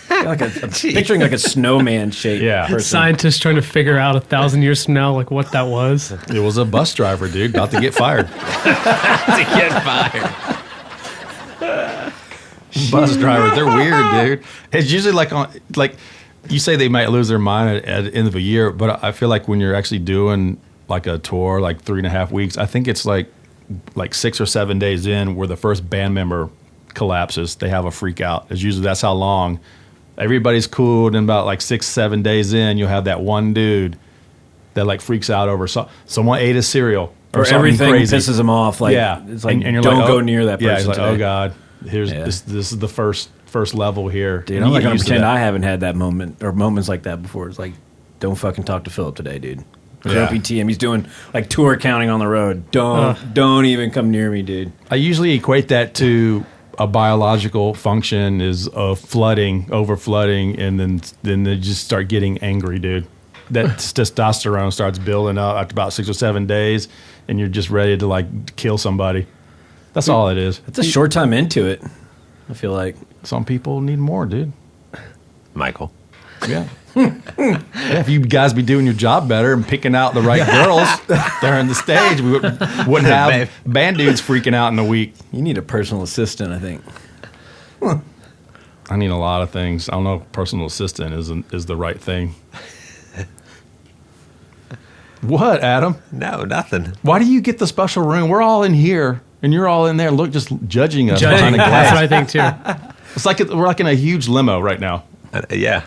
I'm picturing like a snowman shape. Yeah. person. Scientists trying to figure out 1,000 years from now, like what that was. It was a bus driver, dude, about to get fired. To get fired. Bus drivers, they're weird, dude. It's usually like you say they might lose their mind at the end of a year, but I feel like when you're actually doing like a tour, like 3.5 weeks, I think it's like 6 or 7 days in where the first band member collapses. They have a freak out. It's usually that's how long. Everybody's cool, and about like 6-7 days in, you'll have that one dude that like freaks out over someone ate his cereal Or something everything crazy. pisses them off. Like, Yeah, it's like, and you're don't like, go oh, near that person Yeah, it's like, today. oh God, here's Yeah. this is the first level here. Dude, And I'm you not get going to used to pretend that. I haven't had that moment or moments like that before. It's like, don't fucking talk to Philip today, dude. Yeah. Grumpy TM. He's doing like tour counting on the road. Don't even come near me, dude. I usually equate that to a biological function is over flooding, and then they just start getting angry, dude. That testosterone starts building up after about 6 or 7 days, and you're just ready to like kill somebody. That's all it is. It's a short time into it, I feel like. Some people need more, dude. Michael. Yeah. Yeah, if you guys be doing your job better and picking out the right girls during the stage, we wouldn't have band dudes freaking out in a week. You need a personal assistant, I think. I need a lot of things. I don't know if personal assistant is the right thing. What, Adam? No, nothing. Why do you get the special room? We're all in here, and you're all in there. Look, just judging us behind a That's what glass. I think too. It's like we're like in a huge limo right now. Yeah,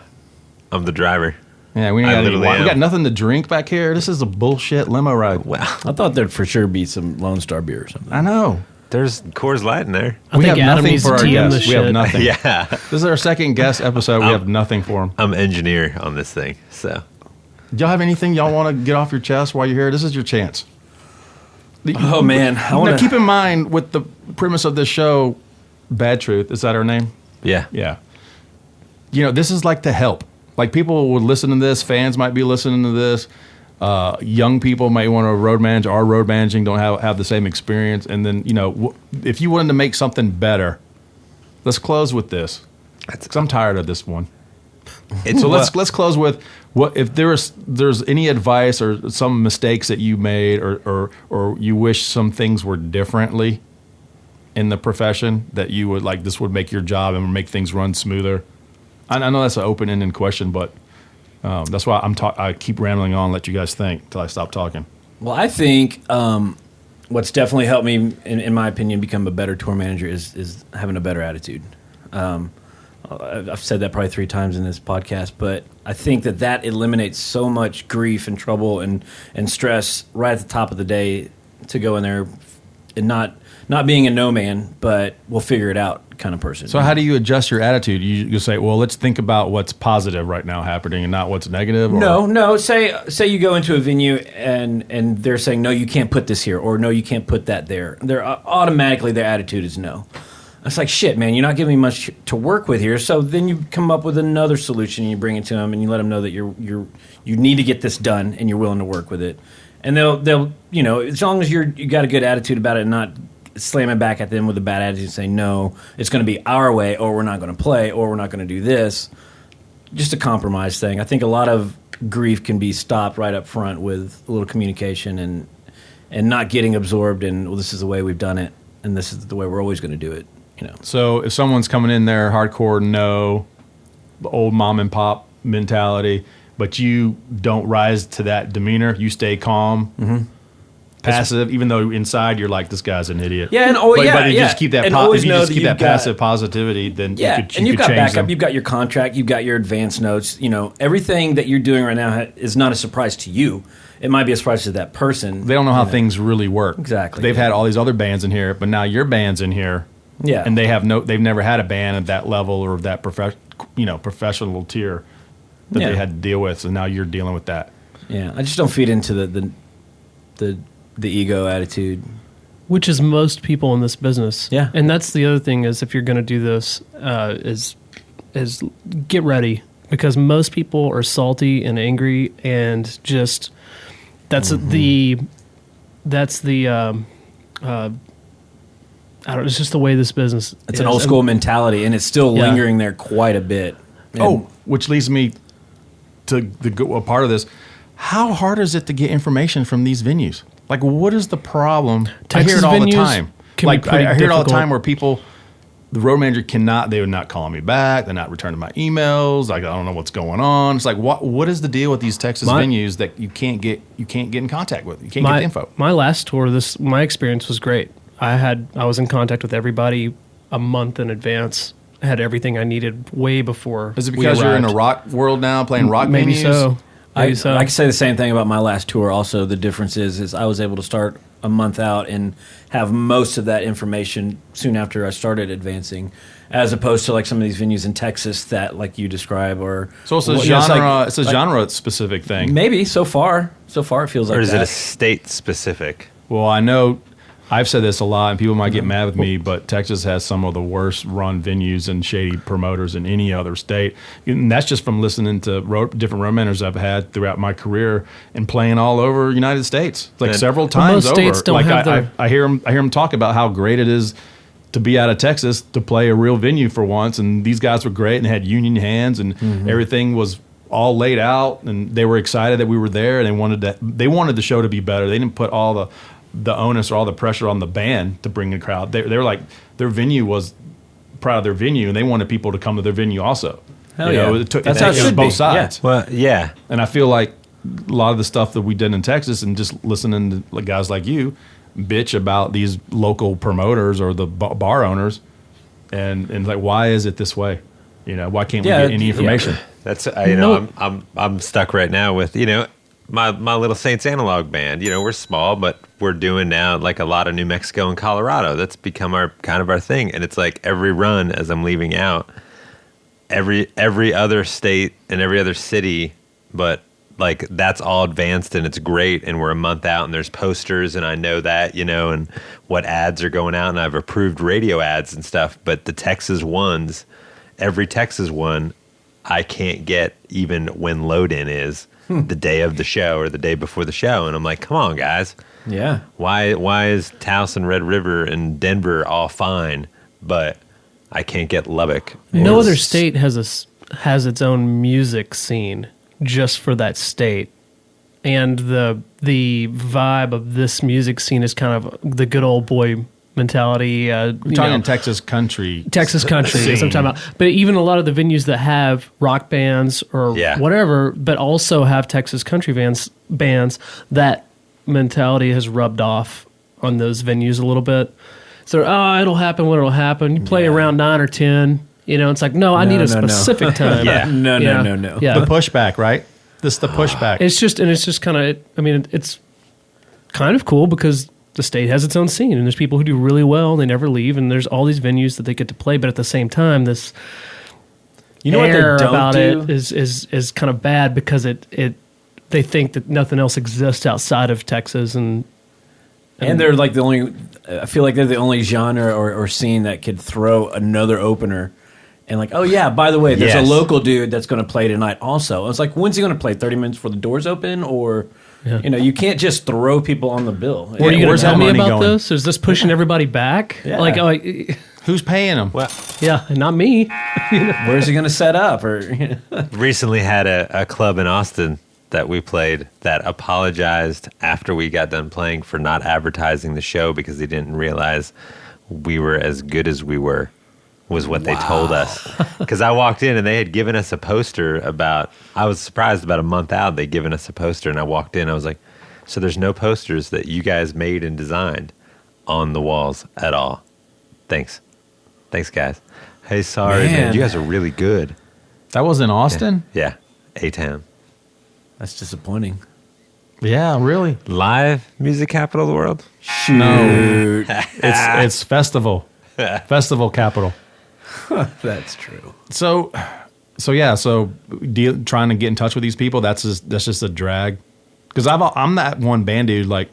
I'm the driver. Yeah, we ain't I got any literally wine. We am. got nothing to drink back here. This is a bullshit limo ride. Wow. I thought there'd for sure be some Lone Star beer or something. I know. There's Coors Light in there. I think Adam needs to TM this We have shit. nothing. Yeah. This is our second guest episode. We have nothing for him. I'm engineer on this thing, so. Y'all have anything y'all want to get off your chest while you're here? This is your chance. Oh, man. I Now, want keep to. in mind with the premise of this show, Bad Truth, is that her name? Yeah. Yeah. You know, this is like to help. Like people would listen to this. Fans might be listening to this. Young people might want to road manage. Our road managing don't have the same experience. And then, you know, if you wanted to make something better, let's close with this. 'Cause I'm tired of this one. So let's close with what if there's any advice or some mistakes that you made or you wish some things were differently in the profession that you would like this would make your job and make things run smoother. I know that's an open-ended question, but that's why I keep rambling on. Let you guys think until I stop talking. Well, I think what's definitely helped me, in my opinion, become a better tour manager is having a better attitude. I've said that probably 3 times in this podcast, but I think that eliminates so much grief and trouble and stress right at the top of the day to go in there and not being a no man, but we'll figure it out kind of person. So how do you adjust your attitude? You say, well, let's think about what's positive right now happening and not what's negative? Or? No. Say you go into a venue and they're saying, no, you can't put this here, or no, you can't put that there. They're automatically their attitude is no. It's like, shit, man, you're not giving me much to work with here. So then you come up with another solution and you bring it to them and you let them know that you need to get this done and you're willing to work with it. And they'll you know, as long as you got a good attitude about it and not slamming back at them with a bad attitude saying, no, it's going to be our way, or we're not going to play, or we're not going to do this. Just a compromise thing. I think a lot of grief can be stopped right up front with a little communication and not getting absorbed in, well, this is the way we've done it and this is the way we're always going to do it. You know. So if someone's coming in there hardcore, no, the old mom and pop mentality, but you don't rise to that demeanor, you stay calm, passive, even though inside you're like, this guy's an idiot. Yeah, and but if you just keep that, and always if you know just that keep that you've got- passive positivity, then Yeah, you and you've could got change backup. them. You've got your contract. You've got your advance notes. You know, everything that you're doing right now is not a surprise to you. It might be a surprise to that person. They don't know how things really work. Exactly, They've yeah. had all these other bands in here, but now your band's in here. Yeah. And they've never had a band at that level or that professional tier. that Yeah. they had to deal with. So now you're dealing with that. Yeah, I just don't feed into the ego attitude. Which is most people in this business. Yeah. And that's the other thing is if you're going to do this, is get ready, because most people are salty and angry, and just that's the I don't know, it's just the way this business It's is. an old school mentality, and it's still Yeah. lingering there quite a bit. And Which leads me to a part of this. How hard is it to get information from these venues? Like, what is the problem? Texas I hear it all the venues time. can be Like, pretty I hear it all the difficult. time where people, the road manager they would not call me back. They're not returning my emails. Like, I don't know what's going on. It's like, what is the deal with these Texas venues that you can't get in contact with? You can't get the info. My last tour, my experience was great. I was in contact with everybody a month in advance. I had everything I needed way before. Is it we because you're in arrived. a rock world now, playing rock Maybe venues? so. I Maybe so. can say the same thing about my last tour. Also, the difference is I was able to start a month out and have most of that information soon after I started advancing, as opposed to like some of these venues in Texas that, like you describe, or So it's a well, you know, genre. like- It's a genre specific thing. Maybe so far it feels like Or is that. it a state specific? Well, I know I've said this a lot, and people might get mad with me, but Texas has some of the worst run venues and shady promoters in any other state. And that's just from listening to different road managers I've had throughout my career and playing all over United States, like And- several Well, times most over. states don't like have their- I hear them talk about how great it is to be out of Texas to play a real venue for once, and these guys were great and had union hands, and everything was all laid out, and they were excited that we were there, and they wanted the show to be better. They didn't put all the onus or all the pressure on the band to bring a crowd. They were like, their venue was proud of their venue, and they wanted people to come to their venue also. Hell yeah. That's how it was should both be. sides. Well, yeah. And I feel like a lot of the stuff that we did in Texas, and just listening to like guys like you bitch about these local promoters or the bar owners, and like, why is it this way? Why can't we get any information? That's No. I'm stuck right now with my little Saints analog band. We're small, but we're doing now like a lot of New Mexico and Colorado. That's become our thing, and it's like every run as I'm leaving out, every other state and every other city, but like that's all advanced and it's great, and we're a month out and there's posters and I know that, and what ads are going out, and I've approved radio ads and stuff, but the Texas ones, every Texas one, I can't get even when load-in is the day of the show or the day before the show, and I'm like, come on, guys. Yeah. Why is Taos and Red River and Denver all fine, but I can't get Lubbock? No Or- other state has its own music scene just for that state, and the vibe of this music scene is kind of the good old boy mentality. We're talking Texas country. Texas country is what I'm talking about. But even a lot of the venues that have rock bands or Yeah. whatever, but also have Texas country bands, that mentality has rubbed off on those venues a little bit. So, it'll happen when it'll happen. You play around 9 or 10. It's like, no, I need a specific time. Yeah. No. Yeah. The pushback, right? This is the pushback. It's just kind of, it's kind of cool because the state has its own scene, and there's people who do really well, and they never leave, and there's all these venues that they get to play, but at the same time, this You know what they air don't about do? it is kind of bad because they think that nothing else exists outside of Texas, and they're like the only. I feel like they're the only genre or scene that could throw another opener, and like, oh yeah, by the way, there's Yes. a local dude that's going to play tonight. Also, I was like, when's he going to play? 30 minutes before the doors open, or you can't just throw people on the bill. What are you going where's to tell that me money about going? this? Is this pushing everybody back? Yeah. Like, Who's paying them? Well, yeah, not me. Where's he going to set up? Or recently had a club in Austin that we played that apologized after we got done playing for not advertising the show because they didn't realize we were as good as we were, was what they told us. Because I walked in and they had given us a poster I was surprised about a month out they'd given us a poster, and I walked in, I was like, so there's no posters that you guys made and designed on the walls at all. Thanks, guys. Hey, sorry, man. You guys are really good. That was in Austin? Yeah, A-Town. that's disappointing. Yeah, really. Live music capital of the world? No. It's festival. Festival capital. That's true. So So trying to get in touch with these people, that's just a drag. Because I'm that one band dude, like,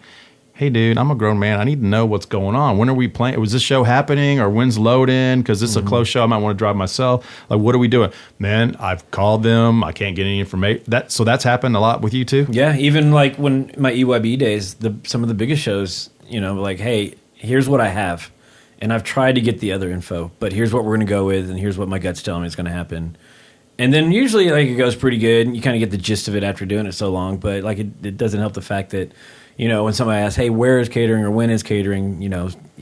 hey, dude, I'm a grown man. I need to know what's going on. When are we playing? Was this show happening, or when's load-in? Because this is a close show. I might want to drive myself. Like, what are we doing? Man, I've called them. I can't get any information. So that's happened a lot with you, too? Yeah, even like when my EYB days, some of the biggest shows, like, hey, here's what I have. And I've tried to get the other info, but here's what we're going to go with, and here's what my gut's telling me is going to happen. And then usually, like, it goes pretty good, and you kind of get the gist of it after doing it so long. But, like, it doesn't help the fact that, when somebody asks, hey, where is catering or when is catering,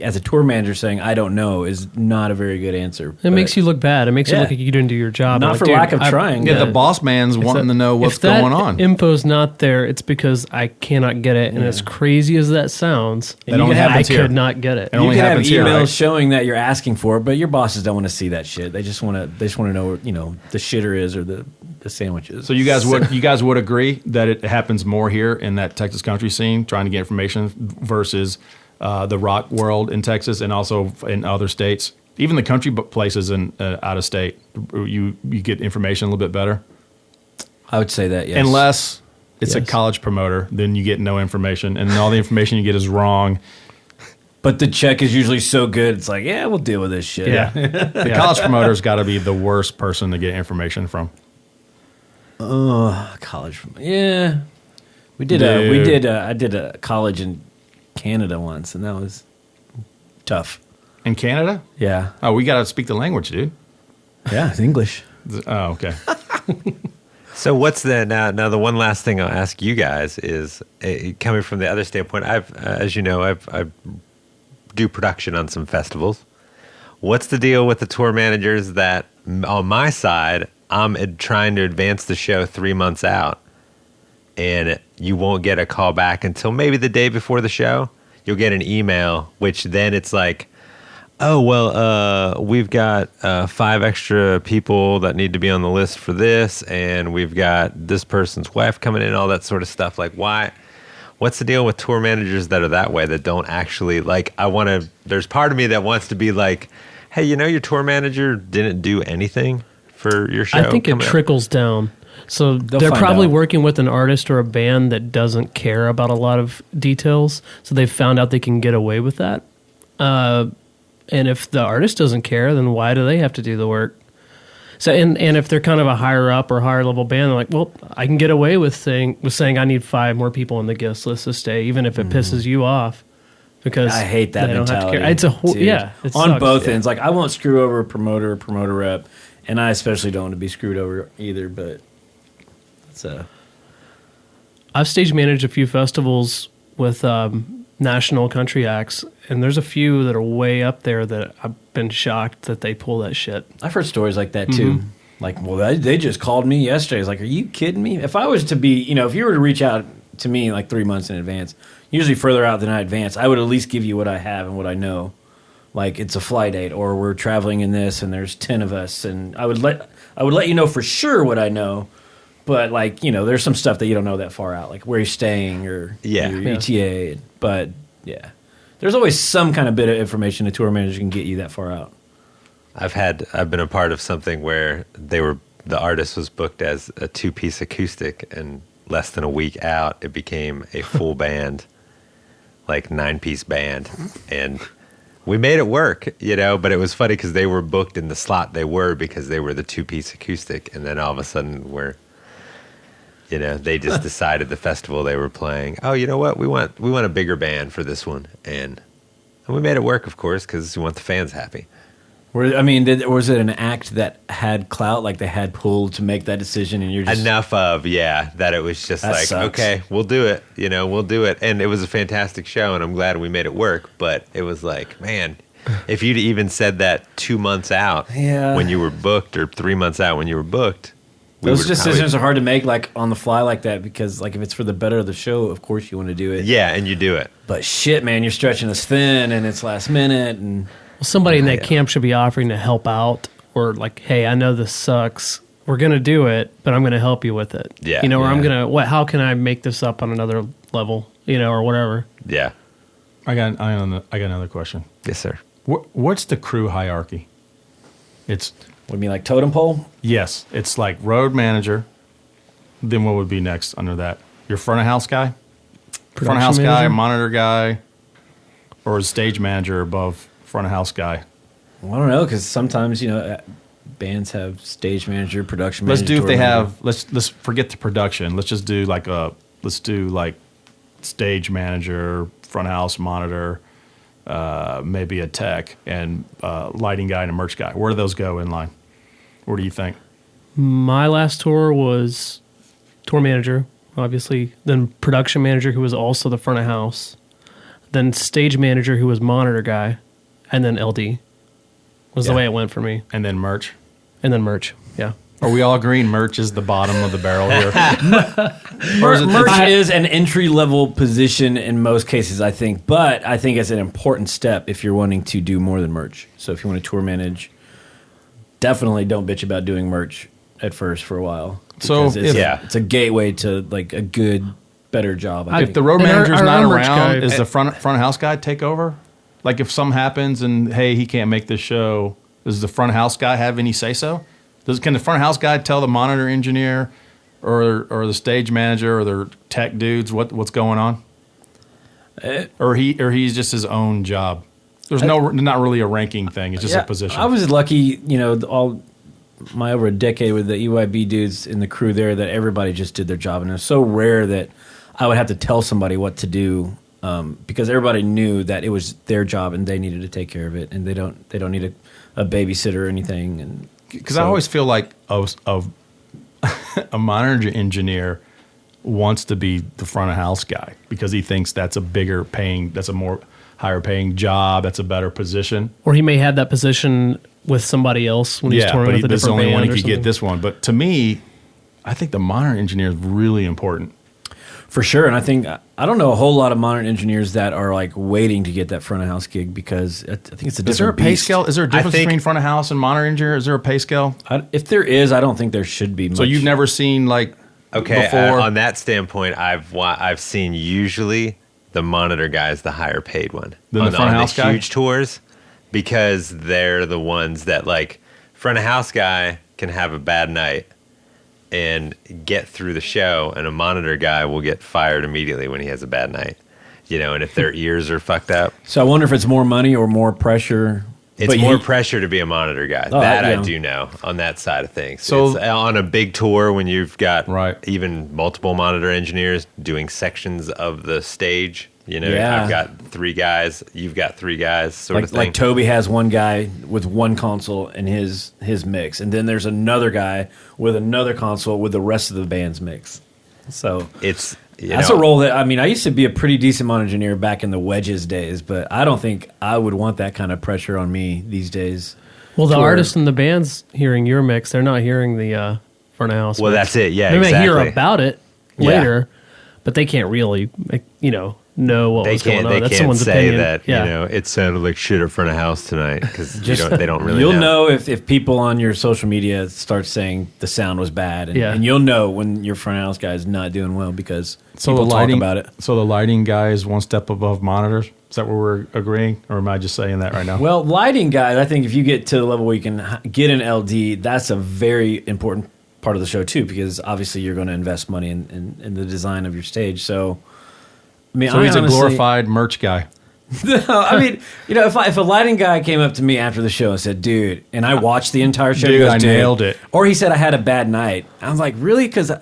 as a tour manager saying, I don't know, is not a very good answer. It makes you look bad. It makes you look like you didn't do your job. Not for lack of trying. Yeah, the boss man's wanting to know what's going on. If info's not there, it's because I cannot get it. And as crazy as that sounds, I could not get it. You can have emails showing that you're asking for it, but your bosses don't want to see that shit. They just want to know where, the shitter is or the sandwiches. So you guys would agree that it happens more here in that Texas country scene, trying to get information versus the rock world in Texas and also in other states, even the country places in out of state. You get information a little bit better. I would say that, yes. Unless it's a college promoter, then you get no information, and all the information you get is wrong. But the check is usually so good, it's like, yeah, we'll deal with this shit. Yeah, the college promoter's got to be the worst person to get information from. College. Yeah. I did a college in Canada once, and that was tough. In Canada? Yeah. Oh, we got to speak the language, dude. Yeah, it's English. Oh, okay. So what's now the one last thing I'll ask you guys is, coming from the other standpoint, as you know, I do production on some festivals. What's the deal with the tour managers that on my side, I'm trying to advance the show 3 months out, and you won't get a call back until maybe the day before the show? You'll get an email, which then it's like, oh, well, we've got 5 extra people that need to be on the list for this, and we've got this person's wife coming in, all that sort of stuff. Like, why? What's the deal with tour managers that are that way, that don't actually, like, there's part of me that wants to be like, hey, your tour manager didn't do anything for your show? I think it trickles down. So they're probably working with an artist or a band that doesn't care about a lot of details. So they've found out they can get away with that. And if the artist doesn't care, then why do they have to do the work? So and if they're kind of a higher up or higher level band, they're like, well, I can get away with saying I need 5 more people on the guest list this day, even if it pisses you off. Because I hate that mentality. It's it's on both ends. Like, I won't screw over a promoter rep, and I especially don't want to be screwed over either. But it's I've stage managed a few festivals with national country acts, and there's a few that are way up there that I've been shocked that they pull that shit. I've heard stories like that too. Mm-hmm. Like, well, they just called me yesterday. It's like, are you kidding me? If I was to be, if you were to reach out to me like 3 months in advance, usually further out than I advance, I would at least give you what I have and what I know. Like, it's a fly date, or we're traveling in this, and there's 10 of us, and I would let you know for sure what I know. But, like, there's some stuff that you don't know that far out, like where you're staying or your ETA. But, yeah, there's always some kind of bit of information a tour manager can get you that far out. I've been a part of something where the artist was booked as a 2-piece acoustic, and less than a week out, it became a full band, like 9-piece band, and we made it work, but it was funny because they were booked in the slot they were because they were the 2-piece acoustic, and then all of a sudden they just decided the festival they were playing, oh, you know what, we want a bigger band for this one, and we made it work, of course, because we want the fans happy. Was it an act that had clout, like they had pull to make that decision, and you're just enough of that it was just like, sucks. Okay, we'll do it, we'll do it, and it was a fantastic show, and I'm glad we made it work. But it was like, man, if you'd even said that 2 months out when you were booked, or 3 months out when you were booked, those decisions are hard to make, like on the fly like that, because like if it's for the better of the show, of course you want to do it. Yeah, and you do it. But shit, man, you're stretching us thin, and it's last minute, and somebody in that camp should be offering to help out, or like, hey, I know this sucks. We're going to do it, but I'm going to help you with it. Yeah. Or I'm going to, how can I make this up on another level, or whatever. Yeah. I got another question. Yes, sir. What's the crew hierarchy? Would be like totem pole? Yes, it's like road manager. Then what would be next under that? Your front of house guy? Front of house guy, monitor guy, or is stage manager above front of house guy? Well, I don't know, because sometimes, bands have stage manager, production manager. Let's do if they have, let's forget the production. Let's just do like stage manager, front of house monitor, maybe a tech, and lighting guy and a merch guy. Where do those go in line? Where do you think? My last tour was tour manager, obviously, then production manager, who was also the front of house, then stage manager, who was monitor guy, and then LD was the way it went for me. And then merch? And then merch, yeah. Are we all agreeing merch is the bottom of the barrel here? Merch is an entry-level position in most cases, I think, but I think it's an important step if you're wanting to do more than merch. So if you want to tour manage, definitely don't bitch about doing merch at first for a while. So it's a gateway to like a good, better job. I think. If the road manager's our not merch around, guy- is the front of house guy take over? Like if something happens and hey, he can't make this show, does the front of house guy have any say so? Can the front of house guy tell the monitor engineer or the stage manager or their tech dudes what's going on? Or he's just his own job. There's not really a ranking thing. It's just a position. I was lucky, all my over a decade with the EYB dudes in the crew there that everybody just did their job, and it was so rare that I would have to tell somebody what to do because everybody knew that it was their job and they needed to take care of it, and they don't need a babysitter or anything. And because I always feel like a monitor engineer wants to be the front of house guy because he thinks that's a more higher paying job, that's a better position. Or he may have that position with somebody else when he's touring with a different band. This is the only one he could something. get this one. But to me, I think the monitor engineer is really important. For sure, and I don't know a whole lot of modern engineers that are like waiting to get that front of house gig because I think it's a different Is there a pay beast. scale? Is there a difference between front of house and monitor engineer? Is there a pay scale? If there is, I don't think there should be much. So you've never seen before? On that standpoint, I've seen usually the monitor guy is the higher paid one Than the front of house guy? Huge tours, because they're the ones that like front of house guy can have a bad night and get through the show, and a monitor guy will get fired immediately when he has a bad night. And if their ears are fucked up. So I wonder if it's more money or more pressure. It's more pressure to be a monitor guy. I do know on that side of things. So it's on a big tour when you've got even multiple monitor engineers doing sections of the stage. I've got 3 guys, you've got 3 guys, sort of thing. Like Toby has one guy with one console in his mix, and then there's another guy with another console with the rest of the band's mix. So it's that's a role that I used to be a pretty decent monitor engineer back in the Wedges days, but I don't think I would want that kind of pressure on me these days. Well, the artists in the band's hearing your mix; they're not hearing the front of house. Well, mix. that's it. Yeah, they exactly. may hear about it later, but they can't really, know what was going on. That's can't someone's say opinion. that it sounded like shit at front of house tonight because they don't really. You'll know if people on your social media start saying the sound was bad, and you'll know when your front of house guy is not doing well because people talk about it. So the lighting guy is one step above monitors. Is that where we're agreeing, or am I just saying that right now? Well, lighting guys, I think if you get to the level where you can get an LD, that's a very important part of the show too, because obviously you're going to invest money in the design of your stage. So. So he's a glorified merch guy. If a lighting guy came up to me after the show and said, "Dude," and I watched the entire show, I nailed it. Or he said I had a bad night. I was like, really? Because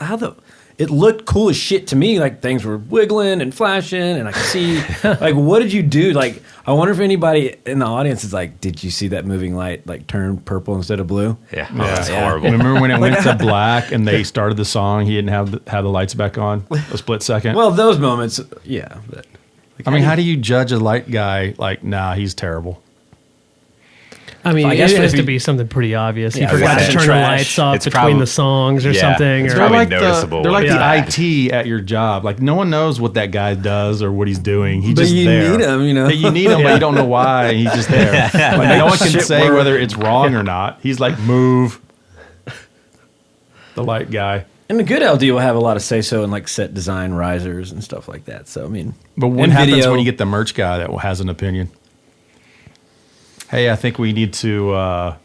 it looked cool as shit to me. Like things were wiggling and flashing, and I could see. Like, what did you do? Like, I wonder if anybody in the audience is like, "Did you see that moving light like turn purple instead of blue?" Yeah, that's horrible. Remember when it went to black and they started the song? He didn't have the lights back on a split second. Well, those moments, yeah. But, how do you judge a light guy? Like, nah, he's terrible. I guess it has to be something pretty obvious. He forgot to turn the lights off between the songs or something. It's or probably noticeable. They're like the IT at your job. Like no one knows what that guy does or what he's doing. He's just you there. Need him, You need him, but you don't know why. He's just there. Like, no one can say whether it's wrong or not. He's like, move. The light guy. And the good LD will have a lot of say-so in like set design, risers, and stuff like that. So but what happens when you get the merch guy that has an opinion? Hey, I think we need to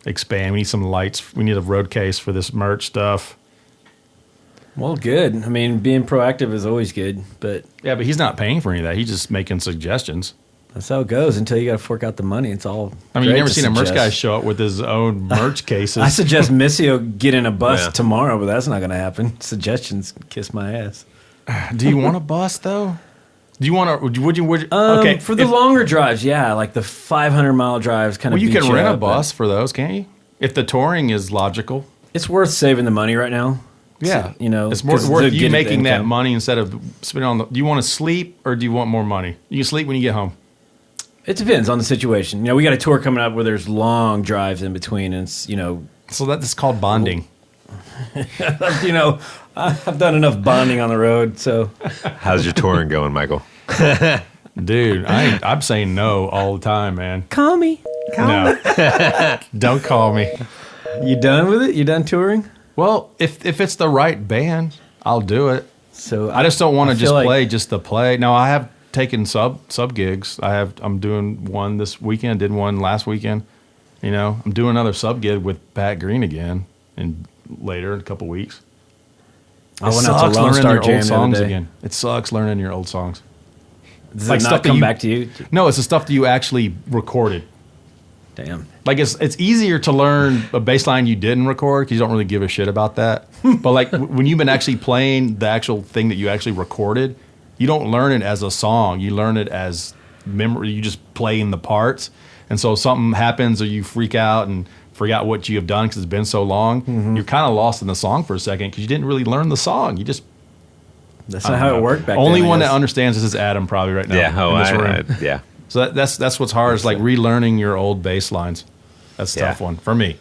expand. We need some lights. We need a road case for this merch stuff. Well, good. I mean, being proactive is always good, but Yeah, but he's not paying for any of that. He's just making suggestions. that's how it goes until you got to fork out the money. It's all. I mean, great you never to seen a merch suggest. guy show up with his own merch cases. I suggest Missy will get in a bus Yeah. tomorrow, but that's not going to happen. Suggestions, kiss my ass. Do you want a bus though? Do you want to? Would you? Okay, for the longer drives, yeah, like the 500-mile drives, kind of. Well, you can beat rent a up, but bus for those, can't you? If the touring is logical. It's worth saving the money right now. Yeah, So, it's more 'cause worth to you get making that income. money instead of spending on the. Do you want to sleep or do you want more money? You can sleep when you get home. It depends on the situation. We got a tour coming up where there's long drives in between, and it's So that's called bonding. I've done enough bonding on the road, so How's your touring going, Michael? Dude, I'm saying no all the time, man. call me. No, don't call me. You done with it? You done touring? Well, if it's the right band, I'll do it. So I just don't want to feel just like- play just to play. No, I have taken sub gigs. I'm doing one this weekend. Did one last weekend. I'm doing another sub gig with Pat Green again, and later in a couple weeks. I It went out sucks to Lone learning Star your Jam old the songs other day. again. It sucks learning your old songs. Does Like it stuff not that come you- back to you? No, it's the stuff that you actually recorded. Damn. Like it's easier to learn a bass line you didn't record because you don't really give a shit about that. But like when you've been actually playing the actual thing that you actually recorded, you don't learn it as a song. You learn it as memory. You just play in the parts. And so if something happens or you freak out and forgot what you have done because it's been so long, you're kind of lost in the song for a second because you didn't really learn the song. You just That's not how it worked back then. only I one that guess. understands this is Adam probably right now. Yeah. Oh, in this room. yeah. So that's what's hard is like relearning your old bass lines. That's a Yeah. tough one for me.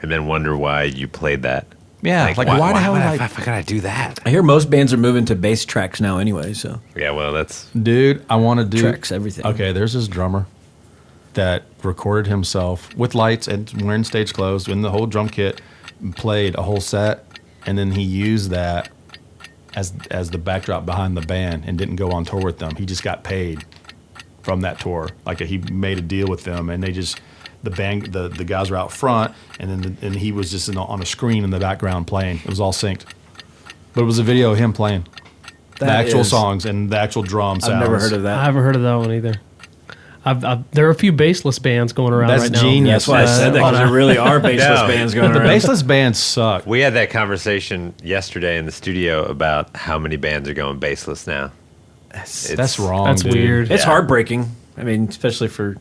And then wonder why you played that. Yeah, like why the hell why like could I do that? I hear most bands are moving to bass tracks now anyway, so Yeah. Well, that's dude, I want to do tracks everything. Okay, there's this drummer that recorded himself with lights and wearing stage clothes in the whole drum kit, and played a whole set, and then he used that as the backdrop behind the band and didn't go on tour with them. He just got paid from that tour. Like he made a deal with them, and they just the band the guys were out front, and then and he was just on a screen in the background playing. It was all synced, but it was a video of him playing the That actual is- songs and the actual drum sounds. I've never heard of I that. haven't heard of that one either. There are a few bassless bands going around That's right now. genius. That's why I said that, because there really are baseless No. bands going The around. baseless bands suck. we had that conversation yesterday in the studio about how many bands are going baseless now. That's wrong. That's dude. weird. It's Yeah. heartbreaking. I mean, especially for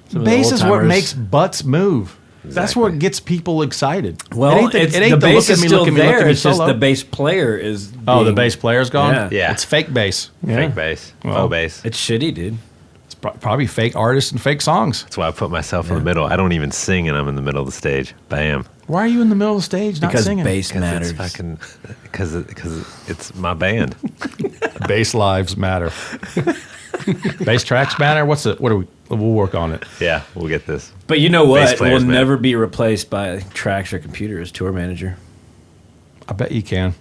some of the Bass is what old-timers. makes butts move. That's what gets people excited. Well, it ain't the bass is still look at there. me It's just solo. the bass player is. Oh, the being- bass player's gone? Yeah. Yeah. It's fake bass. Yeah. Fake bass, Well, faux bass. It's shitty, dude. It's probably fake artists and fake songs. That's why I put myself in the middle. I don't even sing, and I'm in the middle of the stage. Bam. Why are you in the middle of the stage not Because singing? bass matters. It's fucking because it's my band. Bass lives matter. Bass tracks matter? What are we? We'll work on it. Yeah, we'll get this. But you know Bass what? players, Will man. never be replaced by tracks or computer as tour manager. I bet you can.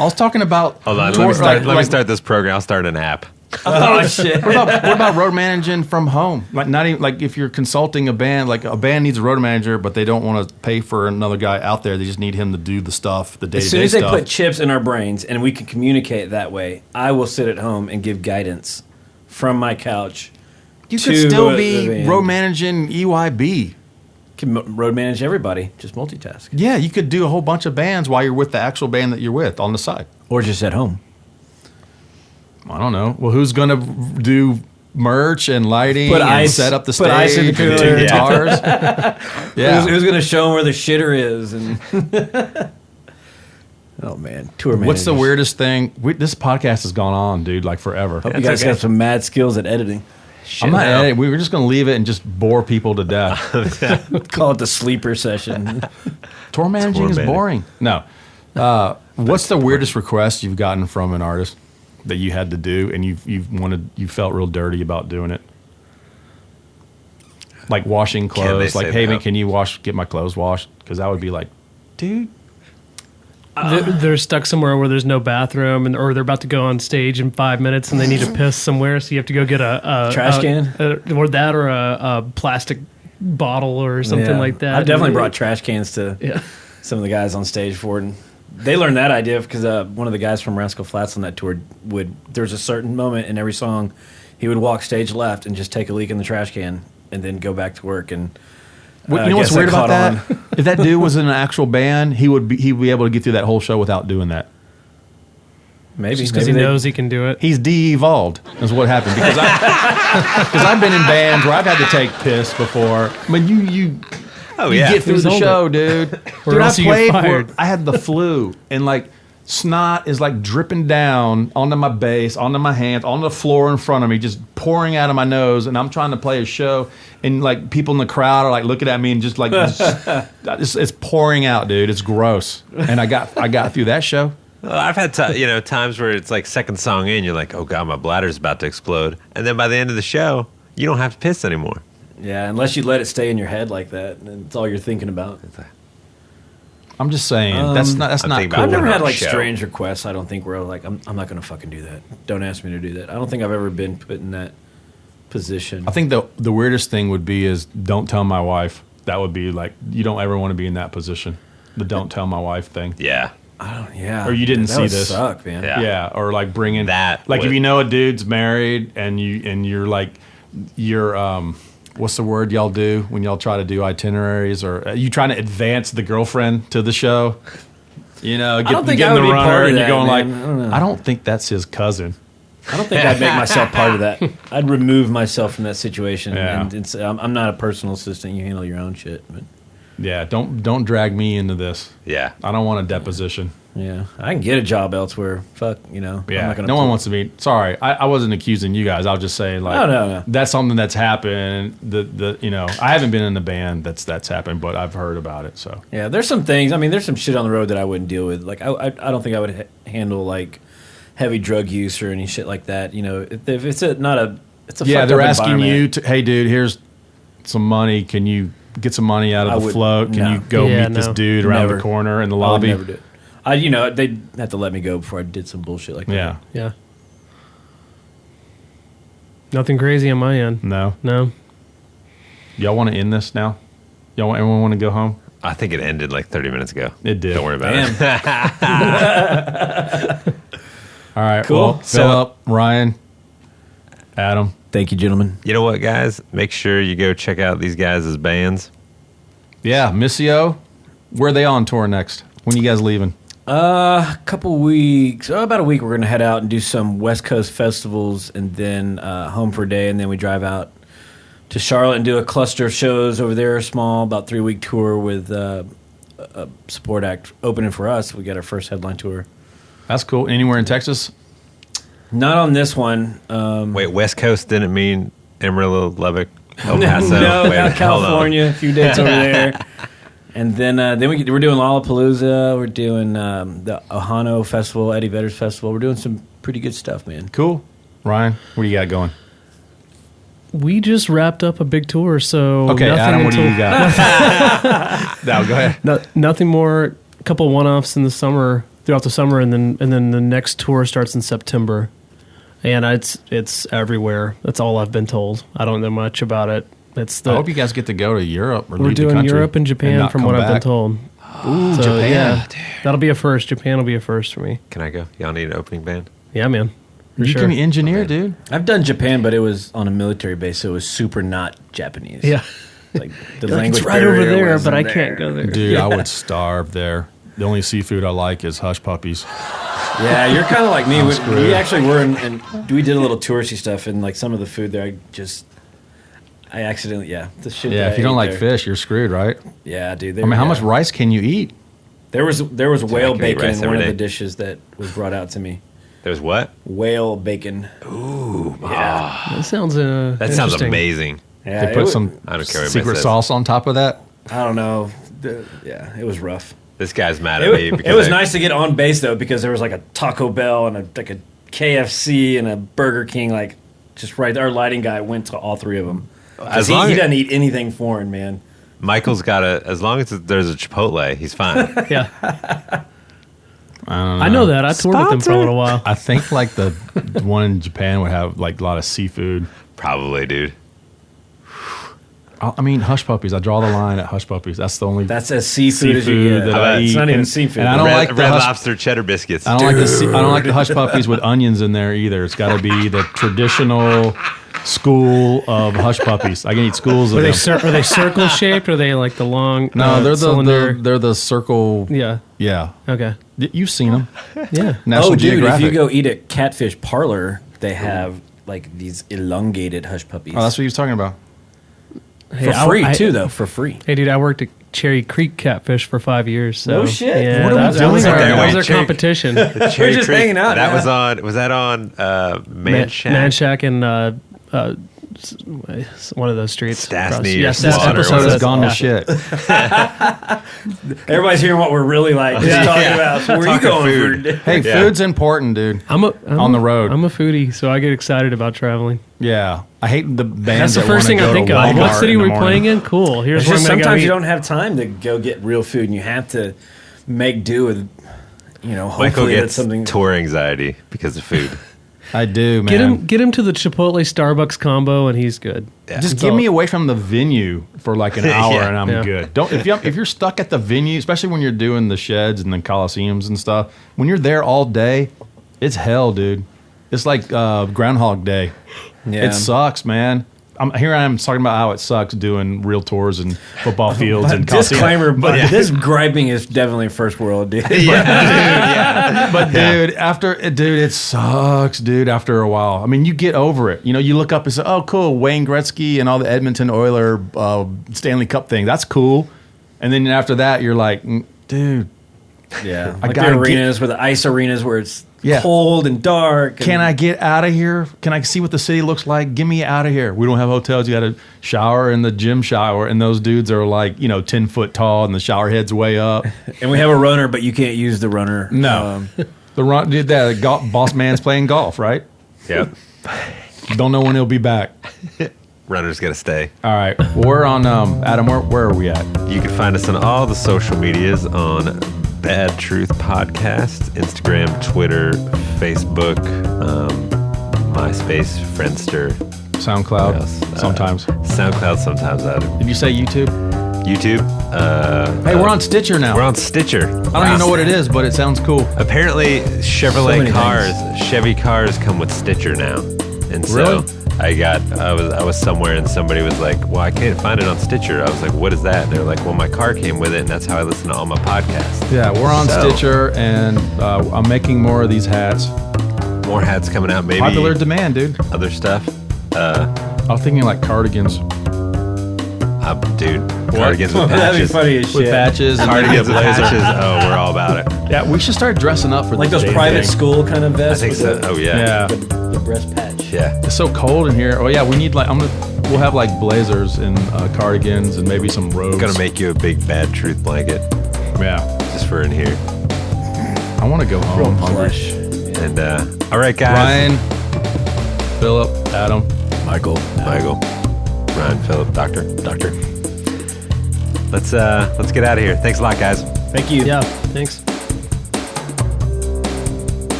I was talking about. Hold on, tour- let me like- start this program. I'll start an app. Oh shit! What about road managing from home? Like not even like if you're consulting a band, like a band needs a road manager, but they don't want to pay for another guy out there. They just need him to do the stuff, the day to As soon day as they stuff. put chips in our brains and we can communicate that way, I will sit at home and give guidance from my couch. You could to still the be band. road managing EYB. Can road manage everybody, just multitask, Yeah, you could do a whole bunch of bands while you're with the actual band that you're with on the side. or just at home. I don't know. Well, who's gonna do merch and lighting Put and ice- set up the put stage? ice in the and cooler. do Yeah. guitars. Yeah. Who's going to show them where the shitter is? And oh man, tour managers. What's the weirdest thing? This podcast has gone on, dude, like forever. Hope you guys okay. have some mad skills at editing. I'm not no. editing. We were just gonna leave it and just bore people to death. Call it the sleeper session. Tour managing Tour is managing. boring. No. What's the weirdest request you've gotten from an artist that you had to do and you felt real dirty about doing it? Like washing Can they clothes. Like, say hey that? man, can you get my clothes washed? Because I would be like, dude. They're stuck somewhere where there's no bathroom, or they're about to go on stage in 5 minutes and they need to piss somewhere, so you have to go get a Trash can? or a plastic bottle or something like that. I've definitely brought trash cans to Yeah. some of the guys on stage for it. And they learned that idea because one of the guys from Rascal Flatts on that tour there's a certain moment in every song he would walk stage left and just take a leak in the trash can and then go back to work. And You know what's weird about that? If that dude was in an actual band, he'd be able to get through that whole show without doing that. Maybe Because he knows he can do it. He's de-evolved is what happened because I've been in bands where I've had to take piss before. But you get through the show, dude. Dude, I played where I had the flu and like snot is like dripping down onto my bass, onto my hands, on the floor in front of me, just pouring out of my nose. And I'm trying to play a show, and like people in the crowd are like looking at me and just like it's pouring out, dude. It's gross. And I got through that show. Well, I've had times where it's like second song in, you're like, oh god, my bladder's about to explode, and then by the end of the show, you don't have to piss anymore. Yeah, unless you let it stay in your head like that, and it's all you're thinking about. I'm just saying that's not cool. I've never had like show. strange requests. I don't think where like I'm not going to fucking do that. Don't ask me to do that. I don't think I've ever been put in that position. I think the weirdest thing would be is don't tell my wife. That would be like you don't ever want to be in that position. The don't tell my wife thing. Yeah. Yeah. Or you didn't that see would this. Suck, man. Yeah. Or like bringing that. Like if you know a dude's married and you're what's the word y'all do when y'all try to do itineraries, or are you trying to advance the girlfriend to the show? You know, I don't think get I in would the be runner part of and that, you're going man. like, I don't think that's his cousin. I don't think I'd make myself part of that. I'd remove myself from that situation. Yeah. And I'm not a personal assistant. You handle your own shit. But Yeah, don't drag me into this. Yeah. I don't want a deposition. yeah, I can get a job elsewhere. Fuck, I'm Yeah, not gonna no one wants to be. Sorry, I wasn't accusing you guys. I was just saying like, No. that's something that's happened. I haven't been in the band that's happened, but I've heard about it. So Yeah, there's some things. I mean, there's some shit on the road that I wouldn't deal with. Like, I don't think I would handle like heavy drug use or any shit like that. You know, if it's it's a yeah, they're asking you environment. to, hey, dude, here's some money. Can you get some money out of the float? Can you go meet this dude around the corner in the lobby? I would never do it. They'd have to let me go before I did some bullshit like that. Yeah. Yeah. Nothing crazy on my end. No. Y'all want to end this now? Everyone want to go home? I think it ended like 30 minutes ago. It did. Don't worry about it. All right. Cool. Well, Philip, Ryan, Adam. Thank you, gentlemen. You know what, guys? Make sure you go check out these guys' bands. Yeah, Missio. Where are they on tour next? When you guys leaving? A couple weeks, about a week, we're going to head out and do some West Coast festivals and then home for a day. And then we drive out to Charlotte and do a cluster of shows over there, a small, about 3-week tour with a support act opening for us. We got our first headline tour. That's cool. Anywhere in Texas? Not on this one. Wait, West Coast didn't mean Amarillo, Lubbock, El Paso? No, Wait, hold on. California, a few dates over there. And then we're doing Lollapalooza. We're doing the Ohano Festival, Eddie Vedder's Festival. We're doing some pretty good stuff, man. Cool. Ryan, what do you got going? We just wrapped up a big tour, so Okay, nothing Adam, what do until- you got? No, go ahead. nothing more. A couple one-offs in the summer, throughout the summer, and then the next tour starts in September, and it's everywhere. That's all I've been told. I don't know much about it. I hope you guys get to go to Europe or We're leave the doing country Europe and Japan not from come what I've been back. told. Ooh, So, Japan. yeah, that'll be a first. Japan will be a first for me. Can I go? Y'all need an opening band? Yeah, man. For You sure. can engineer, dude. I've done Japan, but it was on a military base, so it was super not Japanese. Yeah. Like the Like, language it's right over barrier there, wasn't but I there. can't go there. Dude, I would starve there. The only seafood I like is hush puppies. Yeah, you're kind of like me. screwed. We actually were, and we did a little touristy stuff, and like some of the food there, I accidentally, the shit. Yeah, that if you I don't ate like there. fish, you're screwed, right? Yeah, dude. I mean, how much rice can you eat? There was whale can eat bacon rice in one every of the day. dishes that was brought out to me. There's what? Whale bacon. That sounds That sounds interesting. amazing. Yeah, They put some I don't care what secret it says. sauce on top of that. I don't know. It was rough. This guy's mad at me because It was nice to get on base though, because there was like a Taco Bell and a KFC and a Burger King, like just right there. Our lighting guy went to all three of them. As He long as doesn't eat anything foreign, man. Michael's got as long as there's a Chipotle, he's fine. Yeah, I don't I know that. I toured with them for a little while. I think like the one in Japan would have like a lot of seafood. Probably, dude. I mean, hush puppies. I draw the line at hush puppies. That's the only. That's as seafood as you get. that I eat. It's not even And- seafood. and I don't like the Red hush- Lobster cheddar biscuits. I don't like the hush puppies with onions in there either. It's got to be the traditional school of hush puppies. I can eat schools of Are them. they circle shaped? Or are they like the long? No, they're cylinder? they're the circle. Yeah. Yeah. Okay. You've seen them. Yeah. National Oh, dude, Geographic. if you go eat at Catfish Parlor, they have like these elongated hush puppies. Oh, that's what he was talking about. Hey, for free, too, though. For free. Hey, dude, I worked at Cherry Creek Catfish for 5 years. So, No shit. Yeah, What are we that doing was right now? our, that was our Cherry- competition. Cherry just Creek, hanging out That now. was that on Manchac? Manchac and one of those streets. Stastny or Yes, Slaughter. This episode has That's gone to Yeah. shit. Everybody's hearing what we're really like. Just talking about. So where are you Talking going food. for? Hey, Yeah. food's important, dude. I'm On the road. I'm a foodie, so I get excited about traveling. Yeah, I hate the bands. That's the that first wanna thing I go think to of. What Walmart city in are the we morning. playing in? Cool. Here's It's where just I'm gonna sometimes you go don't have time to go get real food, and you have to make do with, Michael hopefully that's gets something. tour anxiety because of food. I do, man. Get him to the Chipotle Starbucks combo, and he's good. Yeah. Just That's get all. me away from the venue for like an hour, Yeah. and I'm Yeah. good. Don't if you're stuck at the venue, especially when you're doing the sheds and the coliseums and stuff. When you're there all day, it's hell, dude. It's like Groundhog Day. Yeah. It sucks, man. Here I am talking about how it sucks doing real tours and football fields and coliseums. Disclaimer, but this griping is definitely first world, dude. But dude, it sucks, dude. After a while, I mean, you get over it. You know, you look up and say, "Oh, cool, Wayne Gretzky and all the Edmonton Oiler Stanley Cup thing. That's cool." And then after that, you're like, "Dude, Yeah, I like the gotta arenas where the ice arenas where it's Yeah. cold and dark. can I get out of here? Can I see what the city looks like? Get me out of here. We don't have hotels. You got to shower in the gym shower, and those dudes are like 10 foot tall, and the shower head's way up. And we have a runner, but you can't use the runner. No. The run, dude. That boss man's playing golf, right? Yep. Don't know when he'll be back. Runner's gonna stay. All right. Well, we're on Adam. Where are we at? You can find us on all the social medias on Bad Truth Podcast, Instagram, Twitter, Facebook, MySpace, Friendster, SoundCloud. what else? Sometimes. SoundCloud sometimes. Did you say YouTube? YouTube. Hey, we're on Stitcher now. We're on Stitcher. I don't even know what it is, but it sounds cool. Apparently, Chevrolet many cars, Chevy cars come with Stitcher now, and so Really? I was somewhere and somebody was like, "Well, I can't find it on Stitcher." I was like, "What is that?" And they're like, "Well, my car came with it, and that's how I listen to all my podcasts." Yeah, we're on So- Stitcher, and I'm making more of these hats. More hats coming out, maybe Popular demand, dude. other stuff. I was thinking like cardigans Dude, cardigans with That'd be patches. funny as with shit. patches. And Cardigans with maybe a blazer. patches. Oh, we're all about it. Yeah, we should start dressing up for Like this those damn private thing. school kind of I vests. think with so. the- Oh yeah. Yeah, The breast patch. Yeah. it's so cold in here. Oh yeah, we need we'll have like blazers and cardigans and maybe some robes. I'm gonna make you a big Bad Truth blanket Yeah, just for in here. I want to go home. I'm hungry. Plush. And all right, guys. Ryan, Philip, Adam. Michael. Ryan, Philip, Doctor. Let's get out of here. Thanks a lot, guys. Thank you. Yeah. Thanks.